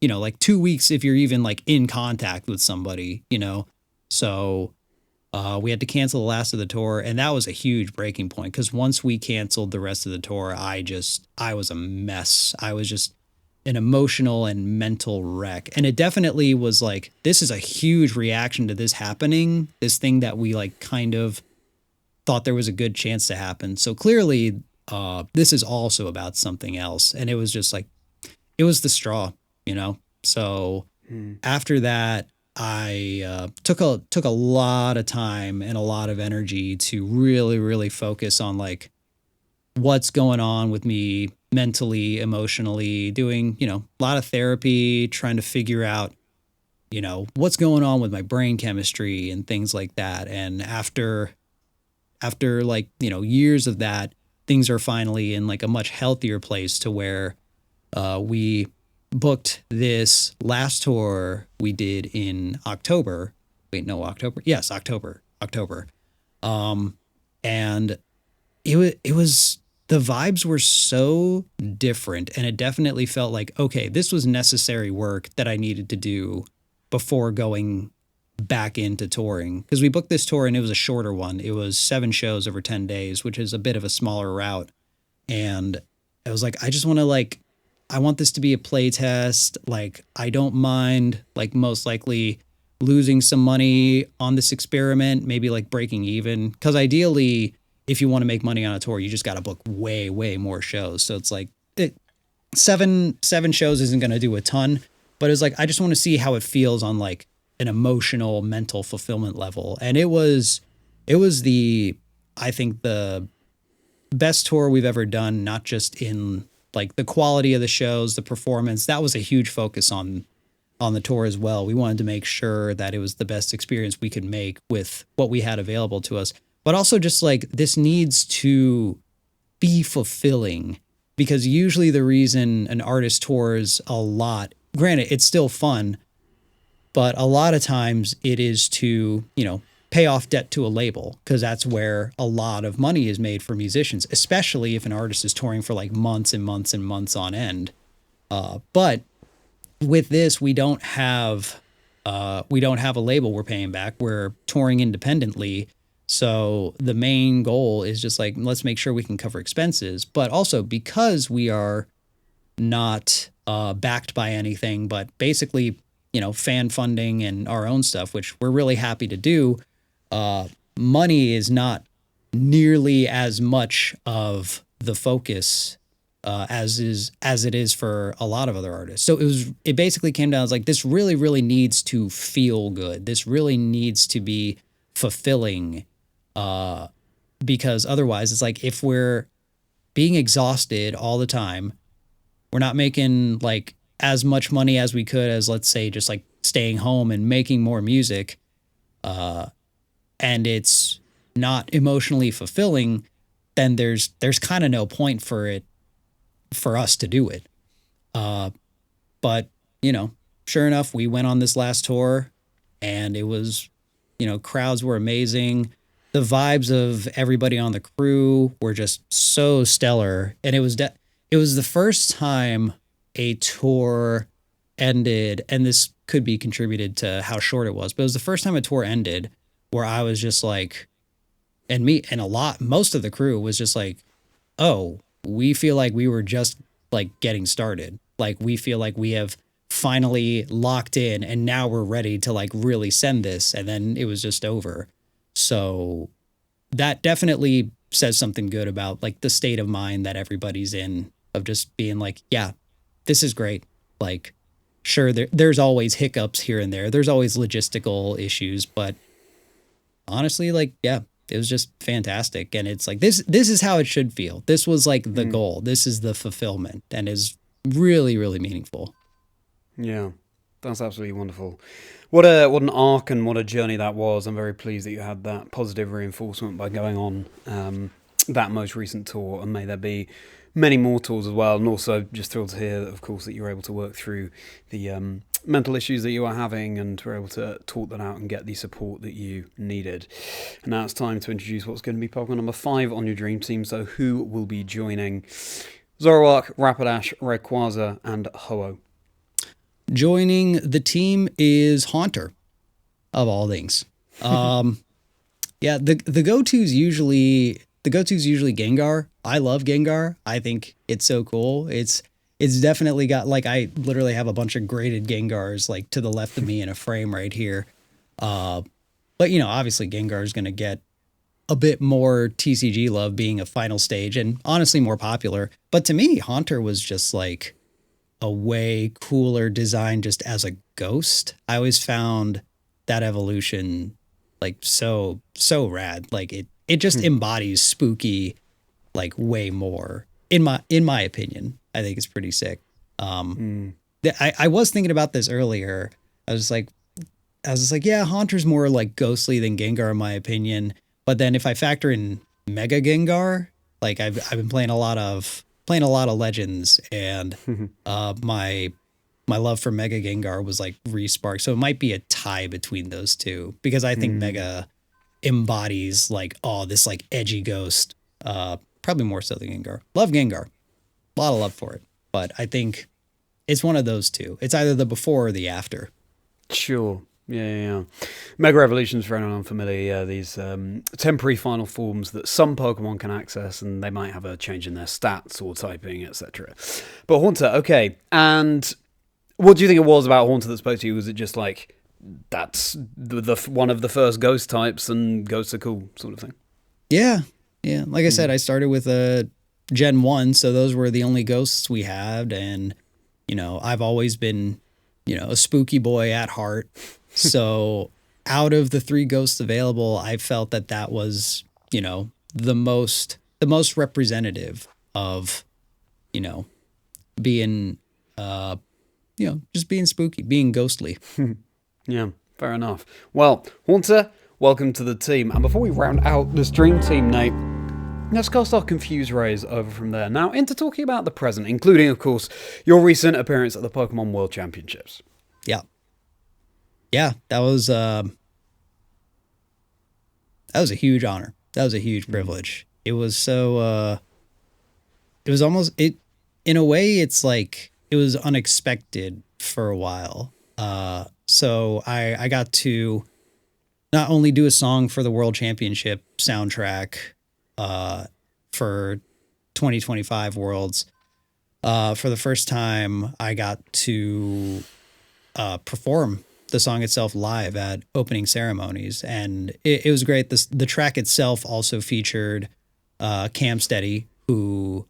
Speaker 2: you know, like 2 weeks if you're even like in contact with somebody, you know. So we had to cancel the last of the tour, and that was a huge breaking point because once we canceled the rest of the tour, I was a mess. I was just an emotional and mental wreck. And it definitely was like, this is a huge reaction to this happening, this thing that we like kind of thought there was a good chance to happen. So clearly this is also about something else. And it was just like, it was the straw, you know? So after that, I took a lot of time and a lot of energy to really, really focus on like what's going on with me mentally, emotionally, doing, a lot of therapy, trying to figure out, what's going on with my brain chemistry and things like that. And after like, years of that, things are finally in like a much healthier place to where we booked this last tour we did in October. Wait, no, October. Yes, October. And it was the vibes were so different, and it definitely felt like, okay, this was necessary work that I needed to do before going back into touring. Because we booked this tour and it was a shorter one. It was 7 shows over 10 days, which is a bit of a smaller route. And I was like, I just want to I want this to be a play test. Like, I don't mind, like, most likely losing some money on this experiment, maybe like breaking even. Because ideally, if you want to make money on a tour, you just got to book way, way more shows. So it's like seven shows isn't going to do a ton, but it's like, I just want to see how it feels on like an emotional, mental fulfillment level. And it was I think the best tour we've ever done, not just in like the quality of the shows, the performance. That was a huge focus on the tour as well. We wanted to make sure that it was the best experience we could make with what we had available to us. But also just like, this needs to be fulfilling, because usually the reason an artist tours a lot, granted, it's still fun, but a lot of times it is to, pay off debt to a label, because that's where a lot of money is made for musicians, especially if an artist is touring for like months and months and months on end. But with this, we don't have a label we're paying back. We're touring independently. So the main goal is just like, let's make sure we can cover expenses, but also because we are not backed by anything, but basically, fan funding and our own stuff, which we're really happy to do. Money is not nearly as much of the focus as it is for a lot of other artists. So it basically came down as like, this really, really needs to feel good. This really needs to be fulfilling. Because otherwise it's like, if we're being exhausted all the time, we're not making like as much money as we could as, let's say, just like staying home and making more music, and it's not emotionally fulfilling, then there's kind of no point for us to do it. But sure enough, we went on this last tour, and it was, crowds were amazing. The vibes of everybody on the crew were just so stellar. And it was the first time a tour ended, and this could be contributed to how short it was, but it was the first time a tour ended where I was just like, and most of the crew was just like, oh, we feel like we were just like getting started. Like, we feel like we have finally locked in, and now we're ready to like really send this. And then it was just over. So that definitely says something good about like the state of mind that everybody's in, of just being like, yeah, this is great. Like, sure, there's always hiccups here and there. There's always logistical issues, but honestly, like, yeah, it was just fantastic. And it's like, this is how it should feel. This was like the goal. This is the fulfillment, and is really, really meaningful.
Speaker 1: Yeah, that's absolutely wonderful. What an arc and what a journey that was. I'm very pleased that you had that positive reinforcement by going on that most recent tour, and may there be many more tours as well. And also just thrilled to hear, of course, that you were able to work through the mental issues that you were having, and were able to talk that out and get the support that you needed. And now it's time to introduce what's going to be Pokemon number 5 on your dream team. So who will be joining Zoroark, Rapidash, Rayquaza, and Ho-Oh?
Speaker 2: Joining the team is Haunter, of all things. Yeah, the go-to's usually Gengar. I love Gengar. I think it's so cool. It's definitely got, like, I literally have a bunch of graded Gengars like to the left of me in a frame right here. But obviously Gengar is going to get a bit more TCG love, being a final stage, and honestly more popular. But to me, Haunter was just like a way cooler design just as a ghost. I always found that evolution like so rad. Like, it just embodies spooky like way more. in my opinion, I think it's pretty sick. I was thinking about this earlier. I was just like, yeah, Haunter's more like ghostly than Gengar in my opinion. But then if I factor in Mega Gengar, like I've been playing a lot of Legends, and my love for Mega Gengar was like re-sparked. So it might be a tie between those two, because I think Mega embodies like, oh, this like edgy ghost. Probably more so than Gengar. Love Gengar. A lot of love for it. But I think it's one of those two. It's either the before or the after.
Speaker 1: Sure. Yeah. Mega Evolutions, for anyone unfamiliar, these temporary final forms that some Pokemon can access, and they might have a change in their stats or typing, etc. But Haunter, okay. And what do you think it was about Haunter that spoke to you? Was it just like, that's the one of the first ghost types, and ghosts are cool, sort of thing?
Speaker 2: Yeah. Like I said, I started with a Gen 1, so those were the only ghosts we had. And, I've always been, a spooky boy at heart. So out of the 3 ghosts available, I felt that was, the most representative of, being, just being spooky, being ghostly.
Speaker 1: Yeah, fair enough. Well, Haunter, welcome to the team. And before we round out this dream team, Nate, let's cast our confused rays over from there now into talking about the present, including, of course, your recent appearance at the Pokémon World Championships.
Speaker 2: Yeah, that was a huge honor. That was a huge privilege. It was so, it was almost, in a way, it's like, it was unexpected for a while. So I got to not only do a song for the World Championship soundtrack, for 2025 Worlds. For the first time, I got to perform the song itself live at opening ceremonies, and it was great. The track itself also featured Cam Steady, who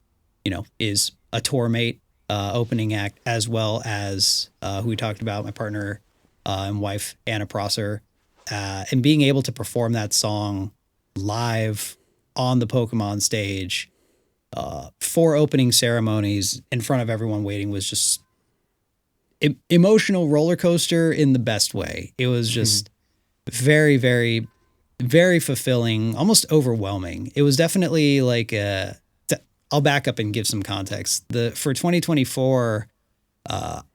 Speaker 2: is a tour mate, opening act, as well as who we talked about, my partner and wife Anna Prosser, and being able to perform that song live on the Pokemon stage for opening ceremonies in front of everyone waiting was just emotional roller coaster in the best way. It was just very, very, very fulfilling, almost overwhelming. It was definitely like I'll back up and give some context. For 2024,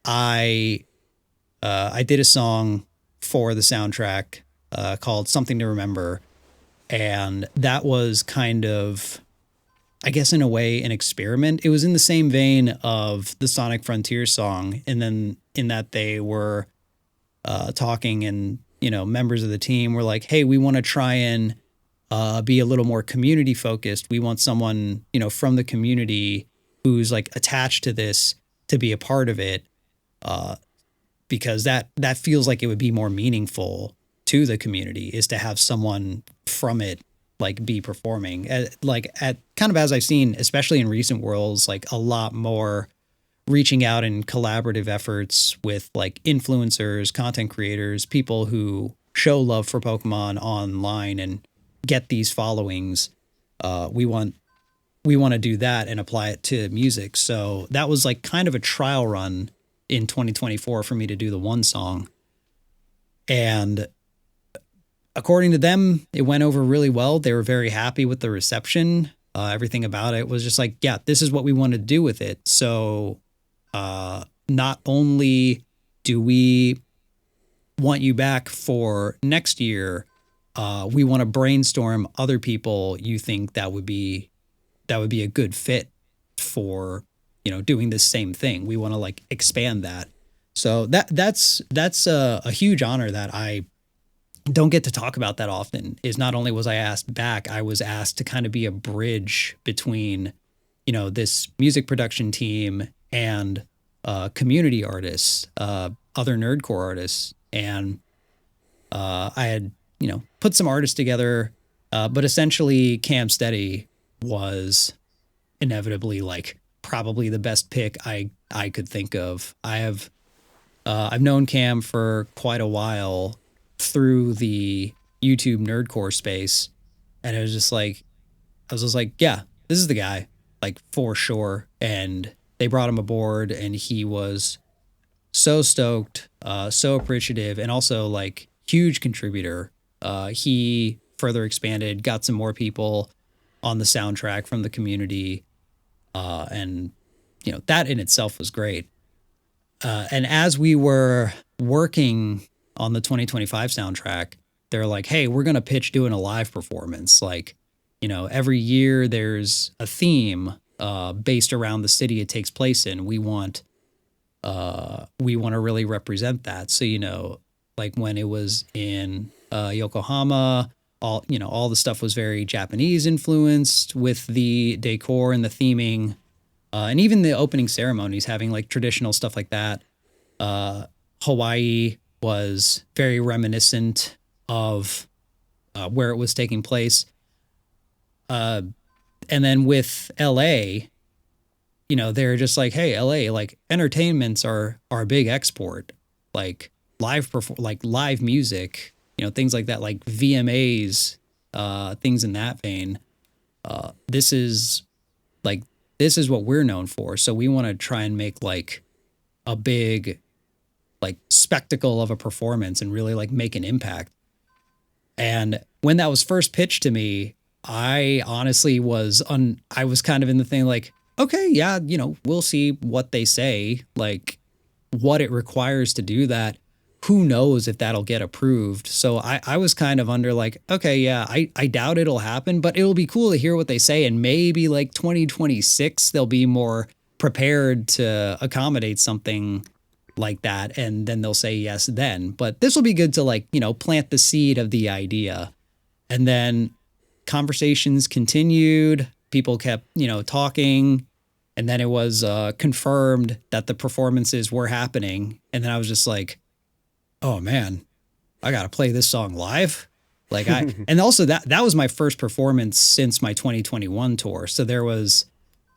Speaker 2: I did a song for the soundtrack called "Something to Remember," and that was kind of, I guess, in a way, an experiment. It was in the same vein of the Sonic Frontier song, and then in that they were talking, and members of the team were like, "Hey, we want to try and be a little more community focused. We want someone from the community who's like attached to this to be a part of it, because that feels like it would be more meaningful to the community, is to have someone from it like be performing like at kind of, as I've seen, especially in recent Worlds, like a lot more reaching out in collaborative efforts with like influencers, content creators, people who show love for Pokemon online and get these followings. We want to do that and apply it to music. So that was like kind of a trial run in 2024 for me to do the one song. And according to them, it went over really well. They were very happy with the reception. Everything about it was just like, yeah, this is what we want to do with it. So not only do we want you back for next year, we want to brainstorm other people you think that would be a good fit for, doing this same thing. We want to like expand that. So that's a huge honor that I don't get to talk about that often. Is not only was I asked back, I was asked to kind of be a bridge between, this music production team and community artists, other nerdcore artists. And I had, put some artists together, but essentially Cam Steady was inevitably like probably the best pick I could think of. I've known Cam for quite a while through the YouTube nerdcore space, and I was just like, yeah, this is the guy. like for sure. And they brought him aboard, and he was so stoked, so appreciative, and also like huge contributor. He further expanded, got some more people on the soundtrack from the community, and you know that in itself was great. And as we were working on the 2025 soundtrack, they're like, "Hey, we're gonna pitch doing a live performance. Like, you know, every year there's a theme based around the city it takes place in. We want to really represent that. So, you know, like when it was in Yokohama, all the stuff was very Japanese influenced with the decor and the theming, and even the opening ceremonies having like traditional stuff like that. Hawaii was very reminiscent of where it was taking place. And then with LA, you know, they're just like, hey, LA, like entertainments are our big export, like live music, you know, things like that, like VMAs, things in that vein. This is what we're known for. So we want to try and make like a big like spectacle of a performance and really like make an impact. And when that was first pitched to me, I honestly I was kind of in the thing like, okay, yeah, you know, we'll see what they say, like what it requires to do that. Who knows if that'll get approved? So I was kind of under like, okay, yeah, I doubt it'll happen, but it'll be cool to hear what they say. And maybe like 2026, they'll be more prepared to accommodate something like that. And then they'll say yes then. But this will be good to like, you know, plant the seed of the idea. And then conversations continued. People kept, you know, talking. And then it was confirmed that the performances were happening. And then I was just like, oh man, I got to play this song live. Like and also that was my first performance since my 2021 tour. So there were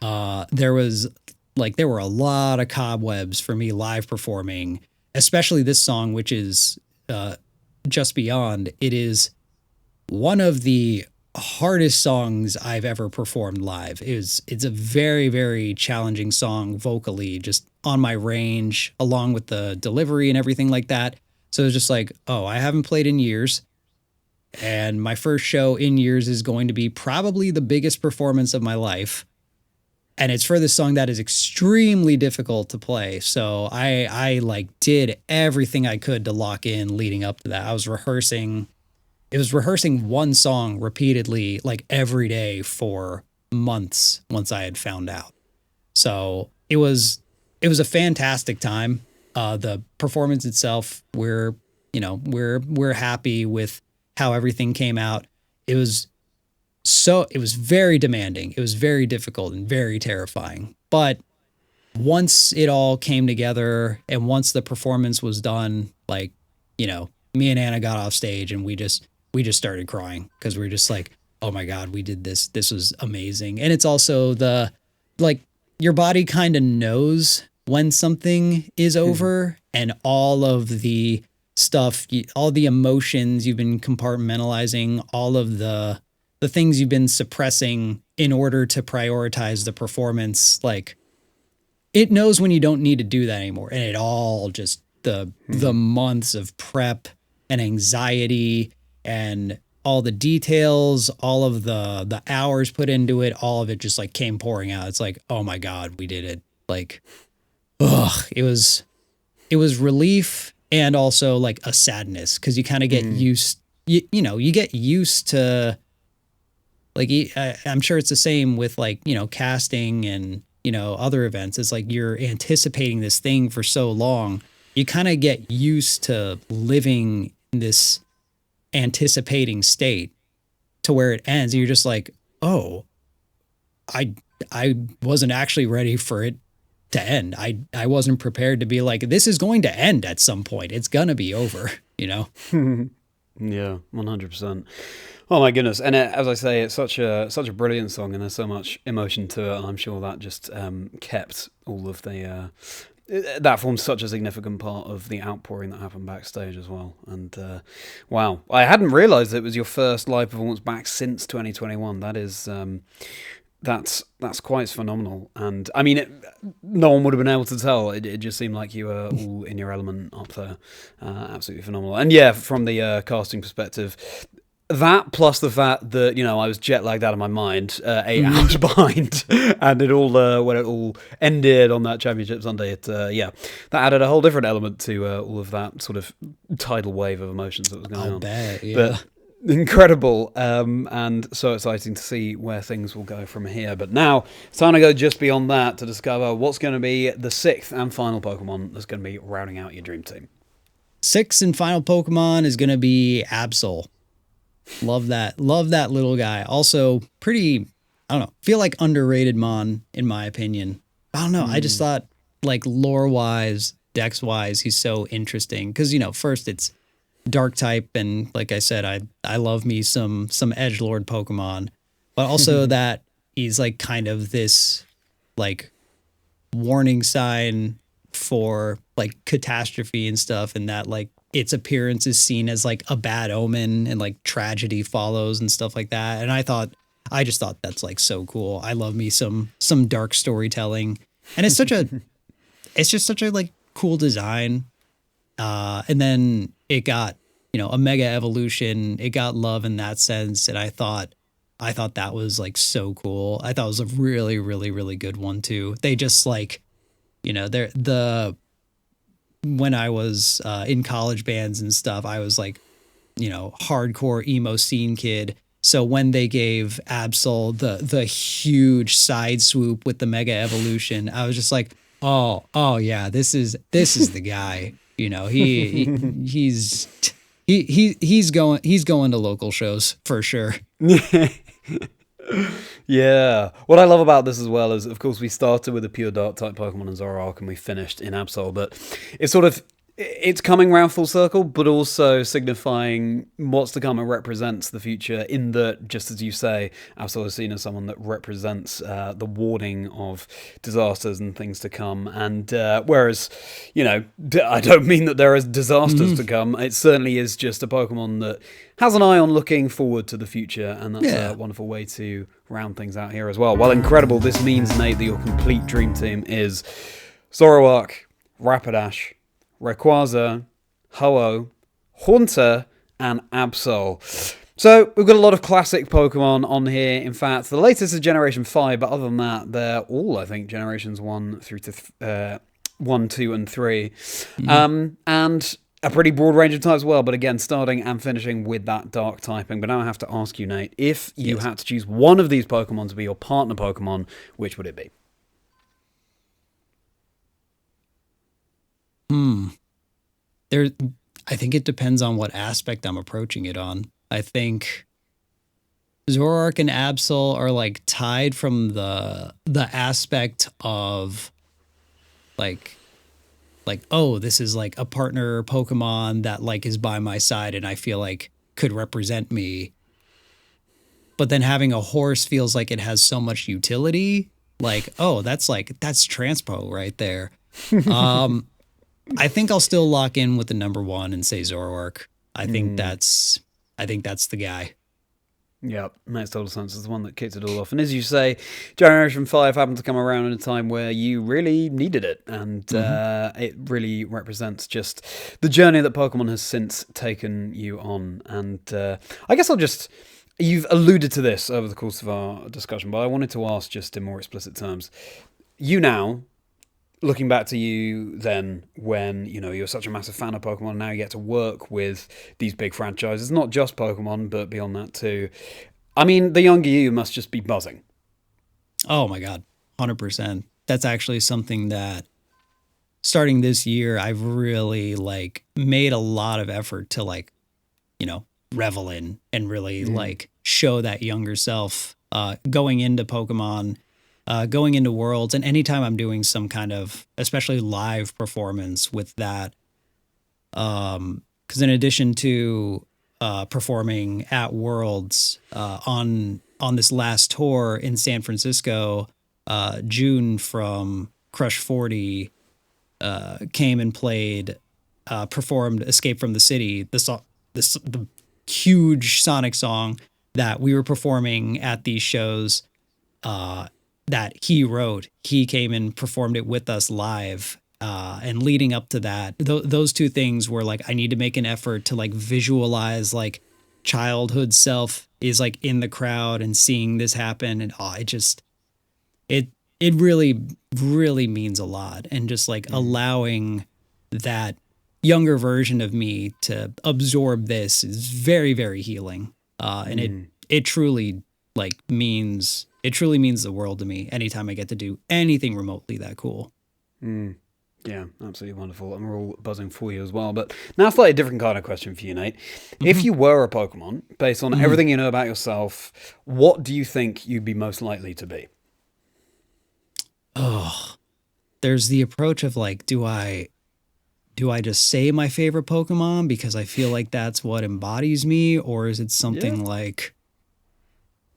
Speaker 2: a lot of cobwebs for me live performing, especially this song, which is Just Beyond. It is one of the hardest songs I've ever performed live. It's a very, very challenging song vocally, just on my range, along with the delivery and everything like that. So it's just like, oh, I haven't played in years. And my first show in years is going to be probably the biggest performance of my life. And it's for this song that is extremely difficult to play. So I like did everything I could to lock in leading up to that. I was rehearsing one song repeatedly, like every day for months once I had found out. So it was a fantastic time. The performance itself, we're happy with how everything came out. It was very demanding. It was very difficult and very terrifying. But once it all came together and once the performance was done, like, you know, me and Anna got off stage and we just started crying because we were just like, oh my God, we did this. This was amazing. And it's also your body kind of knows when something is over and all of the stuff, all the emotions you've been compartmentalizing, all of the things you've been suppressing in order to prioritize the performance, like it knows when you don't need to do that anymore. And it all just the months of prep and anxiety and all the details, all of the hours put into it, all of it just like came pouring out. It's like, oh my God, we did it. Like, it was relief and also like a sadness because you kind of get used, you get used to, like, I'm sure it's the same with like, you know, casting and, you know, other events. It's like you're anticipating this thing for so long. You kind of get used to living in this anticipating state to where it ends. And you're just like, oh, I wasn't actually ready for it to end. I wasn't prepared to be like, this is going to end at some point. It's going to be over, you know?
Speaker 1: Yeah, 100%. Oh my goodness. And as I say, it's such a brilliant song and there's so much emotion to it. And I'm sure that just kept all of the, that formed such a significant part of the outpouring that happened backstage as well. And wow, I hadn't realized it was your first live performance back since 2021. That is That's quite phenomenal, and I mean, no one would have been able to tell. It just seemed like you were all in your element up there. Absolutely phenomenal, and yeah, from the casting perspective, that plus the fact that I was jet lagged out of my mind, 8 hours behind, and it all when it all ended on that championship Sunday, that added a whole different element to all of that sort of tidal wave of emotions that was going on.
Speaker 2: I'll bet, yeah.
Speaker 1: But incredible, and so exciting to see where things will go from here. But now it's time to go just beyond that to discover what's going to be the 6th and final Pokemon that's going to be rounding out your dream team.
Speaker 2: 6th and final Pokemon is going to be Absol. Love that little guy. Also pretty, I don't know, feel like underrated Mon in my opinion. I don't know. I just thought like lore wise, dex wise, he's so interesting because first it's dark type, and like I said, I love me some edgelord Pokemon, but also that he's like kind of this like warning sign for like catastrophe and stuff, and that like its appearance is seen as like a bad omen and like tragedy follows and stuff like that. And I just thought that's like so cool. I love me some dark storytelling, and it's just such a like cool design. And then it got, a mega evolution. It got love in that sense. And I thought that was like so cool. I thought it was a really, really, really good one too. They just like, when I was in college bands and stuff, I was like, hardcore emo scene kid. So when they gave Absol the huge side swoop with the mega evolution, I was just like, oh yeah, this is the guy. He's going to local shows for sure.
Speaker 1: Yeah. What I love about this as well is, of course, we started with a pure dark type Pokemon in Zoroark and we finished in Absol, but it's coming round full circle, but also signifying what's to come and represents the future in that, just as you say, Absol is seen as someone that represents the warding of disasters and things to come. And whereas, I don't mean that there is disasters to come. It certainly is just a Pokemon that has an eye on looking forward to the future, and that's a wonderful way to round things out here as well. Well, incredible. This means, Nate, that your complete dream team is Zoroark, Rapidash, Rayquaza, Ho-Oh, Haunter, and Absol. So we've got a lot of classic Pokemon on here. In fact, the latest is Generation 5, but other than that, they're all, I think, Generations 1 through to 1, 2, and 3. And a pretty broad range of types as well, but again, starting and finishing with that dark typing. But now I have to ask you, Nate, if you had to choose one of these Pokemon to be your partner Pokemon, which would it be?
Speaker 2: I think it depends on what aspect I'm approaching it on. I think Zoroark and Absol are like tied from the aspect of like, oh, this is like a partner Pokemon that like is by my side and I feel like could represent me. But then having a horse feels like it has so much utility. Like, oh, that's transpo right there. I think I'll still lock in with the number 1 and say Zoroark. I think that's the guy.
Speaker 1: Yeah, makes total sense. It's the one that kicked it all off. And as you say, Generation 5 happened to come around in a time where you really needed it. And it really represents just the journey that Pokemon has since taken you on. And I guess you've alluded to this over the course of our discussion, but I wanted to ask just in more explicit terms. You now, looking back to you then when, you're such a massive fan of Pokemon, now you get to work with these big franchises, not just Pokemon, but beyond that too. I mean, the younger you must just be buzzing.
Speaker 2: Oh my God, 100%. That's actually something that starting this year, I've really like made a lot of effort to like, revel in and really like show that younger self going into Pokemon, going into Worlds, and anytime I'm doing some kind of, especially live performance with that, because in addition to performing at Worlds on this last tour in San Francisco, June from Crush 40 came and played, performed "Escape from the City," the huge Sonic song that we were performing at these shows. that he wrote. He came and performed it with us live. And leading up to that, those two things were like, I need to make an effort to like visualize like childhood self is like in the crowd and seeing this happen. And it really, really means a lot. And just like allowing that younger version of me to absorb this is very, very healing. And it truly like means the world to me anytime I get to do anything remotely that cool.
Speaker 1: Yeah, absolutely wonderful. And we're all buzzing for you as well. But now, slightly different kind of question for you, Nate. If you were a Pokemon, based on everything you know about yourself, what do you think you'd be most likely to be?
Speaker 2: Oh, there's the approach of like, do I just say my favorite Pokemon because I feel like that's what embodies me, or is it something like,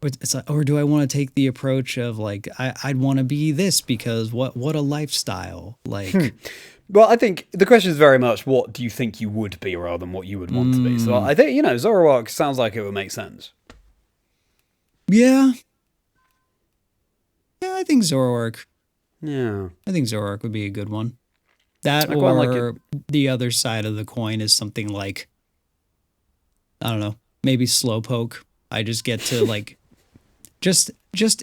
Speaker 2: it's like, or do I want to take the approach of like, I'd want to be this because what a lifestyle, like.
Speaker 1: Well, I think the question is very much, what do you think you would be rather than what you would want to be? So I think, Zoroark sounds like it would make sense.
Speaker 2: Yeah. Yeah, I think Zoroark.
Speaker 1: Yeah.
Speaker 2: I think Zoroark would be a good one. That or the other side of the coin is something like, I don't know, maybe Slowpoke. I just get to like just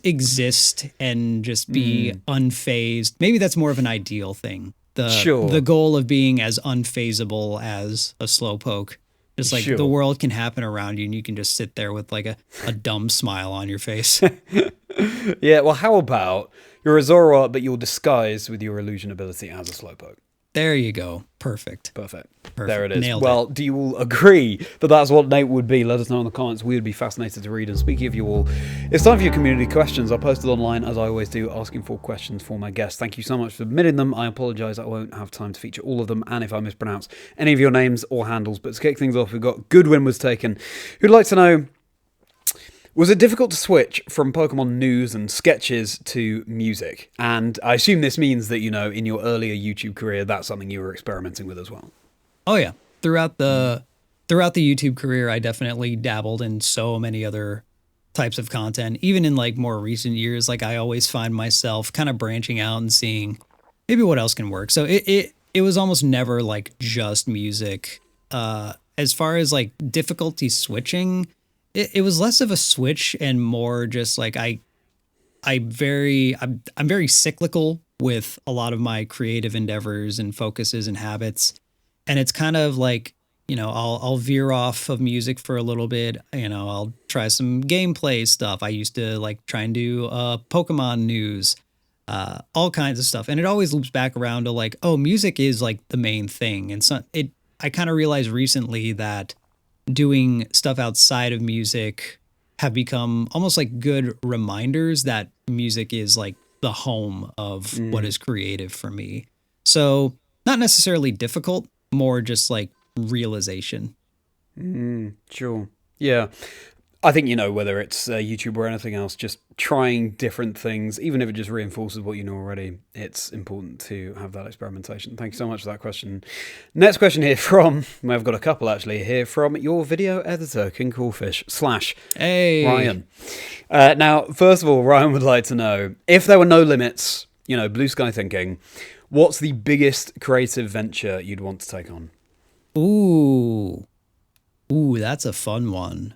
Speaker 2: exist and just be unfazed. Maybe that's more of an ideal thing. The goal of being as unfazable as a Slowpoke. Just like the world can happen around you and you can just sit there with like a dumb smile on your face.
Speaker 1: Yeah, well, how about you're a Zoroark, but you're disguised with your illusion ability as a Slowpoke?
Speaker 2: There you go. Perfect.
Speaker 1: There it is.
Speaker 2: Nailed
Speaker 1: well,
Speaker 2: it.
Speaker 1: Do you all agree that that's what Nate would be? Let us know in the comments. We would be fascinated to read. And speaking of you all, it's time for your community questions. I posted online, as I always do, asking for questions for my guests. Thank you so much for submitting them. I apologise I won't have time to feature all of them, and if I mispronounce any of your names or handles. But to kick things off, we've got Goodwin was taken, who'd like to know, was it difficult to switch from Pokemon news and sketches to music? And I assume this means that, in your earlier YouTube career, that's something you were experimenting with as well.
Speaker 2: Oh, yeah. Throughout the YouTube career, I definitely dabbled in so many other types of content. Even in like more recent years, like I always find myself kind of branching out and seeing maybe what else can work. So it was almost never like just music. As far as like difficulty switching, it was less of a switch and more just like I'm very cyclical with a lot of my creative endeavors and focuses and habits. And it's kind of like, I'll veer off of music for a little bit. I'll try some gameplay stuff. I used to like try and do Pokemon news, all kinds of stuff. And it always loops back around to like, oh, music is like the main thing. And so I kind of realized recently that doing stuff outside of music have become almost like good reminders that music is like the home of what is creative for me. So not necessarily difficult, more just like realization.
Speaker 1: Sure. Yeah. I think, whether it's YouTube or anything else, just trying different things, even if it just reinforces what you know already, it's important to have that experimentation. Thank you so much for that question. Next question here from, I've got a couple actually here, from your video editor, King Coolfish / Ryan. Now, first of all, Ryan would like to know, if there were no limits, blue sky thinking, what's the biggest creative venture you'd want to take on?
Speaker 2: Ooh, that's a fun one.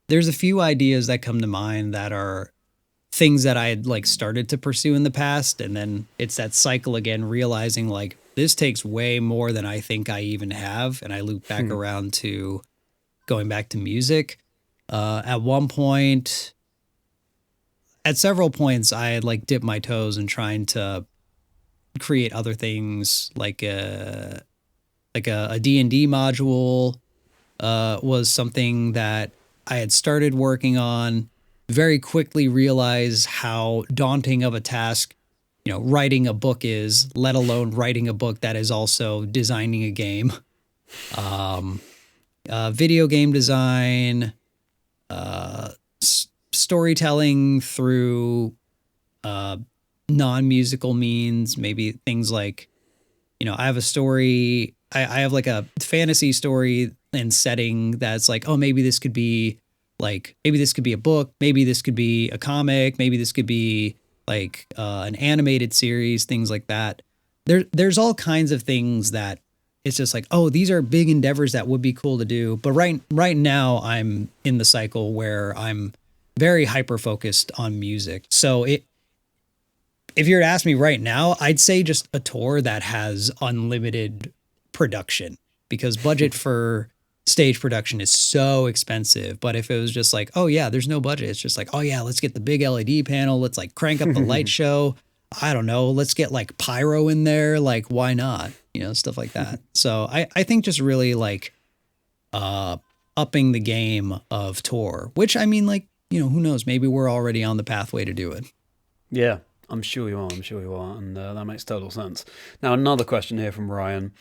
Speaker 2: There's a few ideas that come to mind that are things that I had like started to pursue in the past. And then it's that cycle again, realizing like this takes way more than I think I even have. And I loop back around to going back to music. At several points, I had like dipped my toes in trying to create other things like a D&D module was something that I had started working on, very quickly realized how daunting of a task, writing a book is, let alone writing a book that is also designing a game. Video game design, storytelling through non-musical means, maybe things like, I have a story I have like a fantasy story and setting that's like, oh, maybe this could be a book, maybe this could be a comic, maybe this could be like an animated series, things like that. There's all kinds of things that it's just like, oh, these are big endeavors that would be cool to do. But right now I'm in the cycle where I'm very hyper focused on music. So if you were to ask me right now, I'd say just a tour that has unlimited production, because budget for stage production is so expensive. But if it was just like, oh yeah, there's no budget, it's just like, oh yeah, let's get the big LED panel, let's like crank up the light show. I don't know, let's get like pyro in there, like why not? You know, stuff like that. So I think just really like upping the game of tour, which I mean, like, you know, who knows, maybe we're already on the pathway to do it.
Speaker 1: Yeah, I'm sure you are. And that makes total sense. Now, another question here from Ryan.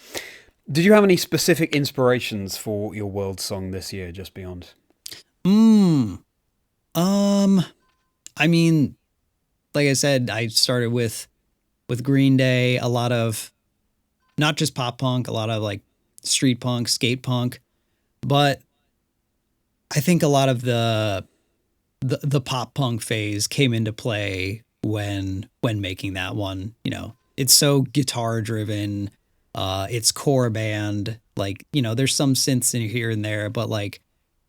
Speaker 1: Did you have any specific inspirations for your world song this year, Just Beyond?
Speaker 2: I mean, like I said, I started with Green Day, a lot of not just pop punk, a lot of like street punk, skate punk, but I think a lot of the pop punk phase came into play when making that one. You know, it's so guitar driven, it's core band, like, you know, there's some synths in here and there, but like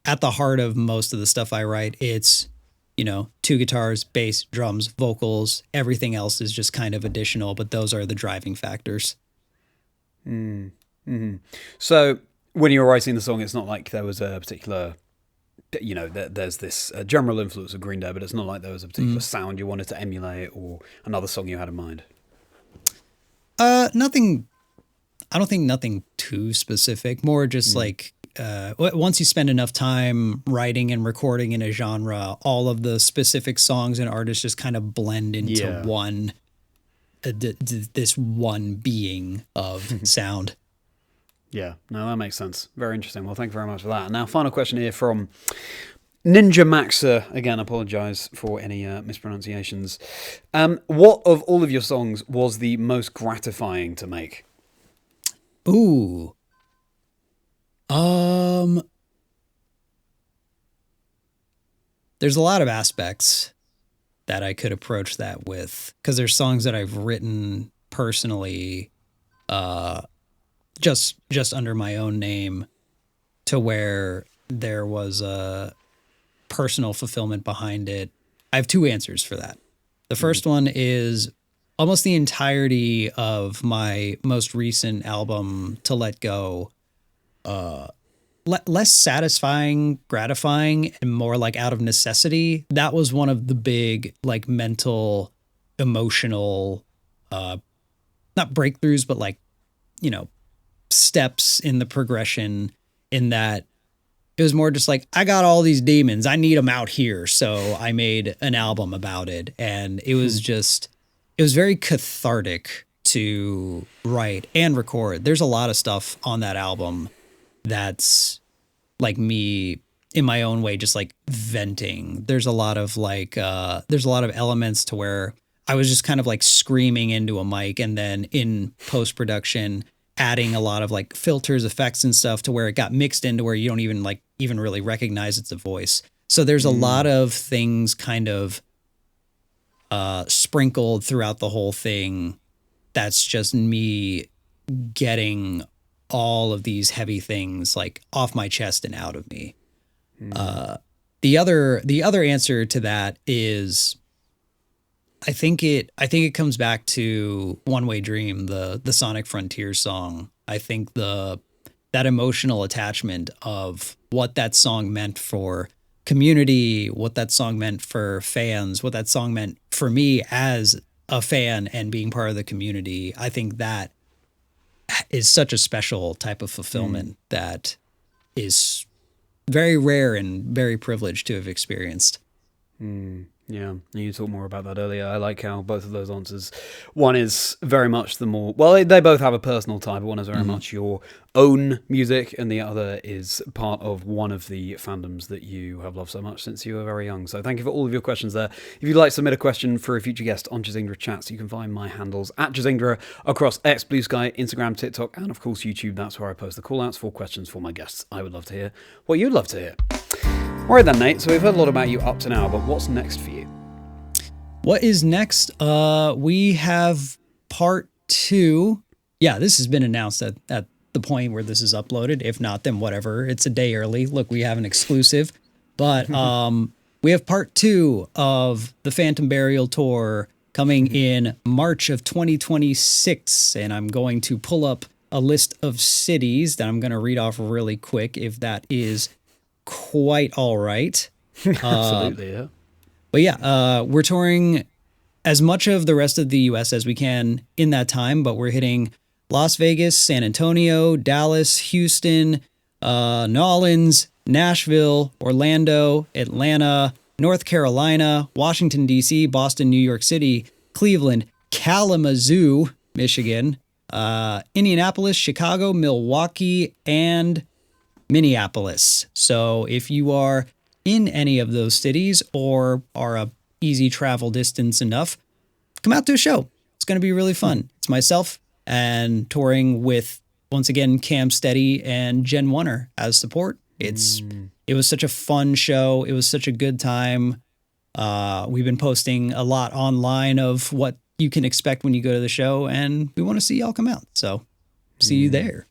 Speaker 2: at the heart of most of the stuff I write, it's, you know, 2 guitars, bass, drums, vocals, everything else is just kind of additional, but those are the driving factors.
Speaker 1: Mm-hmm. So when you were writing the song, it's not like there was a particular, you know, there's this general influence of Green Day, but it's not like there was a particular sound you wanted to emulate or another song you had in mind.
Speaker 2: Nothing. I don't think nothing too specific, more just like, once you spend enough time writing and recording in a genre, all of the specific songs and artists just kind of blend into one, this one being of sound.
Speaker 1: Yeah, no, that makes sense. Very interesting. Well, thank you very much for that. Now, final question here from Ninja Maxer. Again, apologize for any mispronunciations. What of all of your songs was the most gratifying to make?
Speaker 2: Ooh. There's a lot of aspects that I could approach that with, because there's songs that I've written personally, just under my own name, to where there was a personal fulfillment behind it. I have 2 answers for that. The first one is almost the entirety of my most recent album, To Let Go, less satisfying, gratifying, and more like out of necessity. That was one of the big, like, mental, emotional, not breakthroughs, but like, you know, steps in the progression, in that it was more just like, I got all these demons, I need them out here. So I made an album about it. And it was just, it was very cathartic to write and record. There's a lot of stuff on that album that's like me in my own way, just like venting. There's a lot of like, there's a lot of elements to where I was just kind of like screaming into a mic, and then in post-production adding a lot of like filters, effects and stuff to where it got mixed into where you don't even really recognize it's a voice. So there's a lot of things kind of sprinkled throughout the whole thing. That's just me getting all of these heavy things like off my chest and out of me. The other answer to that is, I think it comes back to One Way Dream, the Sonic Frontiers song. I think that emotional attachment of what that song meant for community, what that song meant for fans, what that song meant for me as a fan and being part of the community. I think that is such a special type of fulfillment that is very rare and very privileged to have experienced.
Speaker 1: Yeah, you talked more about that earlier. I like how both of those answers, one is very much the more, well, they both have a personal tie, but one is very much your own music, and the other is part of one of the fandoms that you have loved so much since you were very young. So thank you for all of your questions there. If you'd like to submit a question for a future guest on Chazingdra Chats, you can find my handles at Chazingdra across X, Blue Sky, Instagram, TikTok, and of course YouTube. That's where I post the call-outs for questions for my guests. I would love to hear what you'd love to hear. All right then, Nate, so we've heard a lot about you up to now, but what's next for you?
Speaker 2: What is next? We have part 2. Yeah, this has been announced at the point where this is uploaded. If not, then whatever. It's a day early. Look, we have an exclusive. But we have part 2 of the Phantom Burial Tour coming in March of 2026. And I'm going to pull up a list of cities that I'm going to read off really quick, if that is quite all right.
Speaker 1: Absolutely, yeah.
Speaker 2: But yeah, we're touring as much of the rest of the U.S. as we can in that time, but we're hitting Las Vegas, San Antonio, Dallas, Houston, New Orleans, Nashville, Orlando, Atlanta, North Carolina, Washington, D.C., Boston, New York City, Cleveland, Kalamazoo, Michigan, Indianapolis, Chicago, Milwaukee, and Minneapolis. So if you are in any of those cities or are a easy travel distance enough, come out to a show. It's going to be really fun. It's myself and touring with, once again, Cam Steady and Jen Wunner as support. It was such a fun show. It was such a good time. We've been posting a lot online of what you can expect when you go to the show, and we want to see y'all come out. So see you there.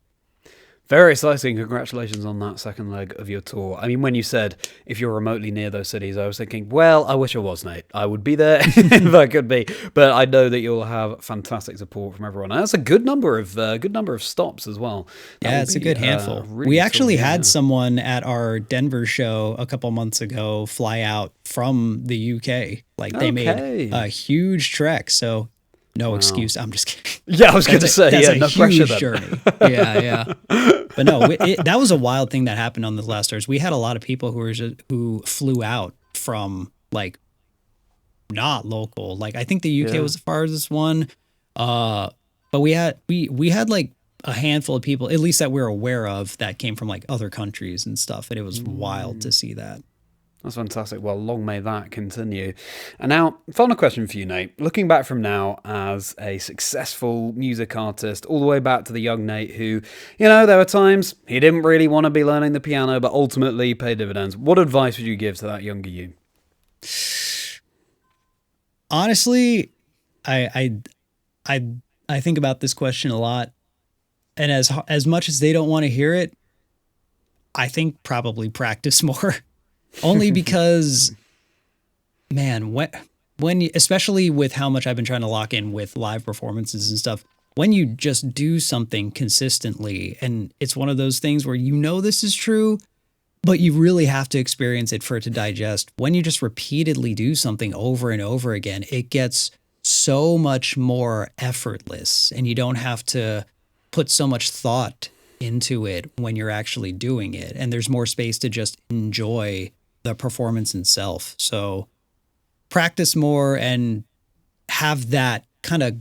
Speaker 1: Very exciting. Congratulations on that second leg of your tour. I mean, when you said if you're remotely near those cities, I was thinking, well, I wish I was, Nate. I would be there if I could be. But I know that you'll have fantastic support from everyone. And that's a good number of stops as well.
Speaker 2: Yeah, it's a good handful.
Speaker 1: Really
Speaker 2: we actually had someone at our Denver show a couple months ago fly out from the UK. Like they made a huge trek. So no excuse. I'm just kidding.
Speaker 1: Yeah, I was going to say, no pressure then.
Speaker 2: Journey. Yeah. But no, that was a wild thing that happened on the last Stars. We had a lot of people who flew out from like not local. Like I think the UK was the farthest one. But we had like a handful of people, at least that we're aware of, that came from like other countries and stuff. And it was wild to see that.
Speaker 1: That's fantastic. Well, long may that continue. And now, final question for you, Nate. Looking back from now as a successful music artist, all the way back to the young Nate who, there were times he didn't really want to be learning the piano, but ultimately paid dividends. What advice would you give to that younger you?
Speaker 2: Honestly, I think about this question a lot. And as much as they don't want to hear it, I think probably practice more. Only because, man, when you, especially with how much I've been trying to lock in with live performances and stuff, when you just do something consistently, and it's one of those things where this is true, but you really have to experience it for it to digest. When you just repeatedly do something over and over again, it gets so much more effortless, and you don't have to put so much thought into it when you're actually doing it. And there's more space to just enjoy the performance itself. So practice more and have that kind of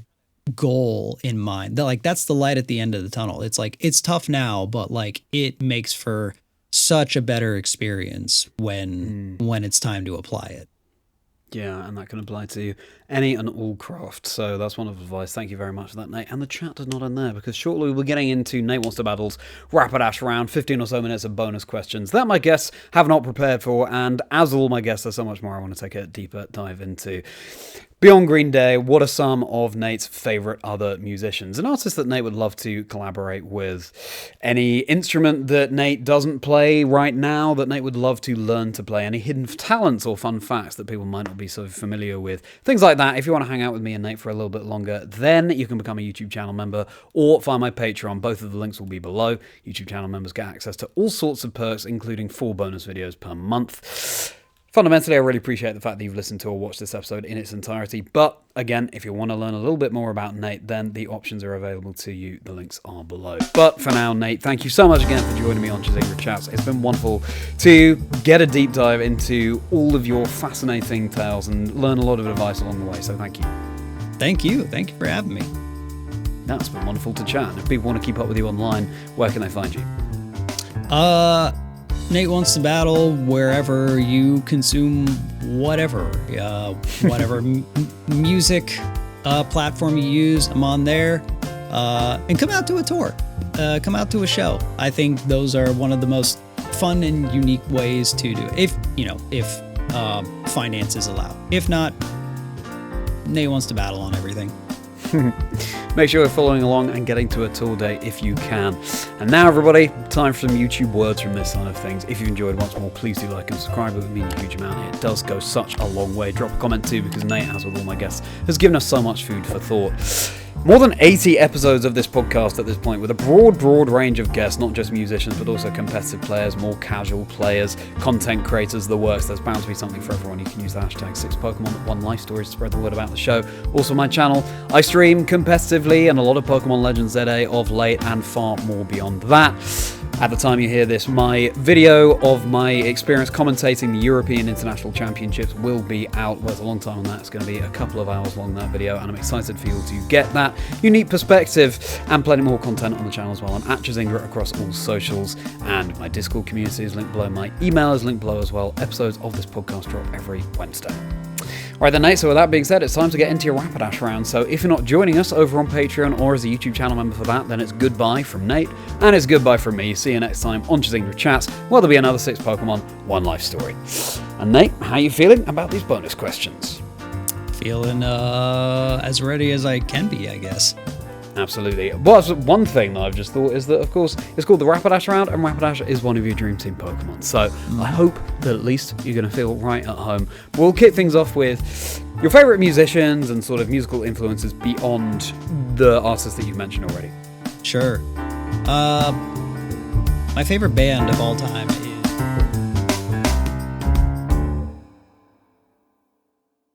Speaker 2: goal in mind. That's the light at the end of the tunnel. It's like, it's tough now, but like it makes for such a better experience when it's time to apply it.
Speaker 1: Yeah, and that can apply to any and all craft. So that's wonderful advice. Thank you very much for that, Nate. And the chat does not end there, because shortly we'll be getting into Nate Wants to Battle's Rapidash round, 15 or so minutes of bonus questions that my guests have not prepared for. And as all my guests, there's so much more I want to take a deeper dive into. Beyond Green Day, what are some of Nate's favourite other musicians? An artist that Nate would love to collaborate with. Any instrument that Nate doesn't play right now that Nate would love to learn to play. Any hidden talents or fun facts that people might not be so familiar with. Things like that. If you want to hang out with me and Nate for a little bit longer, then you can become a YouTube channel member or find my Patreon. Both of the links will be below. YouTube channel members get access to all sorts of perks, including 4 bonus videos per month. Fundamentally, I really appreciate the fact that you've listened to or watched this episode in its entirety. But again, if you want to learn a little bit more about Nate, then the options are available to you. The links are below. But for now, Nate, thank you so much again for joining me on Chazingdra Chats. It's been wonderful to get a deep dive into all of your fascinating tales and learn a lot of advice along the way. So thank you.
Speaker 2: Thank you. Thank you for having me.
Speaker 1: No, it's been wonderful to chat. And if people want to keep up with you online, where can they find you?
Speaker 2: Nate Wants to Battle wherever you consume whatever music platform you use. I'm on there. And come out to a tour. Come out to a show. I think those are one of the most fun and unique ways to do it. If finances allow. If not, Nate Wants to Battle on everything.
Speaker 1: Make sure you're following along and getting to a tour date if you can. And now, everybody, time for some YouTube words from this side of things. If you enjoyed once more, please do like and subscribe. It would mean a huge amount. It does go such a long way. Drop a comment too, because Nate, as with all my guests, has given us so much food for thought. More than 80 episodes of this podcast at this point, with a broad range of guests, not just musicians, but also competitive players, more casual players, content creators, the works. There's bound to be something for everyone. You can use the hashtag 6Pokemon1Life to spread the word about the show. Also, my channel, I stream competitively and a lot of Pokemon Legends ZA of late, and far more beyond that. At the time you hear this, my video of my experience commentating the European International Championships will be out. Well, there's a long time on that. It's going to be a couple of hours long, that video, and I'm excited for you to get that unique perspective and plenty more content on the channel as well. I'm at Chazingdra across all socials, and my Discord community is linked below. My email is linked below as well. Episodes of this podcast drop every Wednesday. Right then, Nate, so with that being said, it's time to get into your Rapidash round. So if you're not joining us over on Patreon or as a YouTube channel member for that, then it's goodbye from Nate, and it's goodbye from me. See you next time on Chazingdra Chats, where there'll be another 6 Pokemon, 1 life story. And Nate, how are you feeling about these bonus questions?
Speaker 2: Feeling as ready as I can be, I guess.
Speaker 1: Absolutely. Well, one thing that I've just thought is that, of course, it's called the Rapidash round, and Rapidash is one of your Dream Team Pokemon. So I hope that at least you're going to feel right at home. We'll kick things off with your favourite musicians and sort of musical influences beyond the artists that you've mentioned already.
Speaker 2: Sure. My favorite band of all time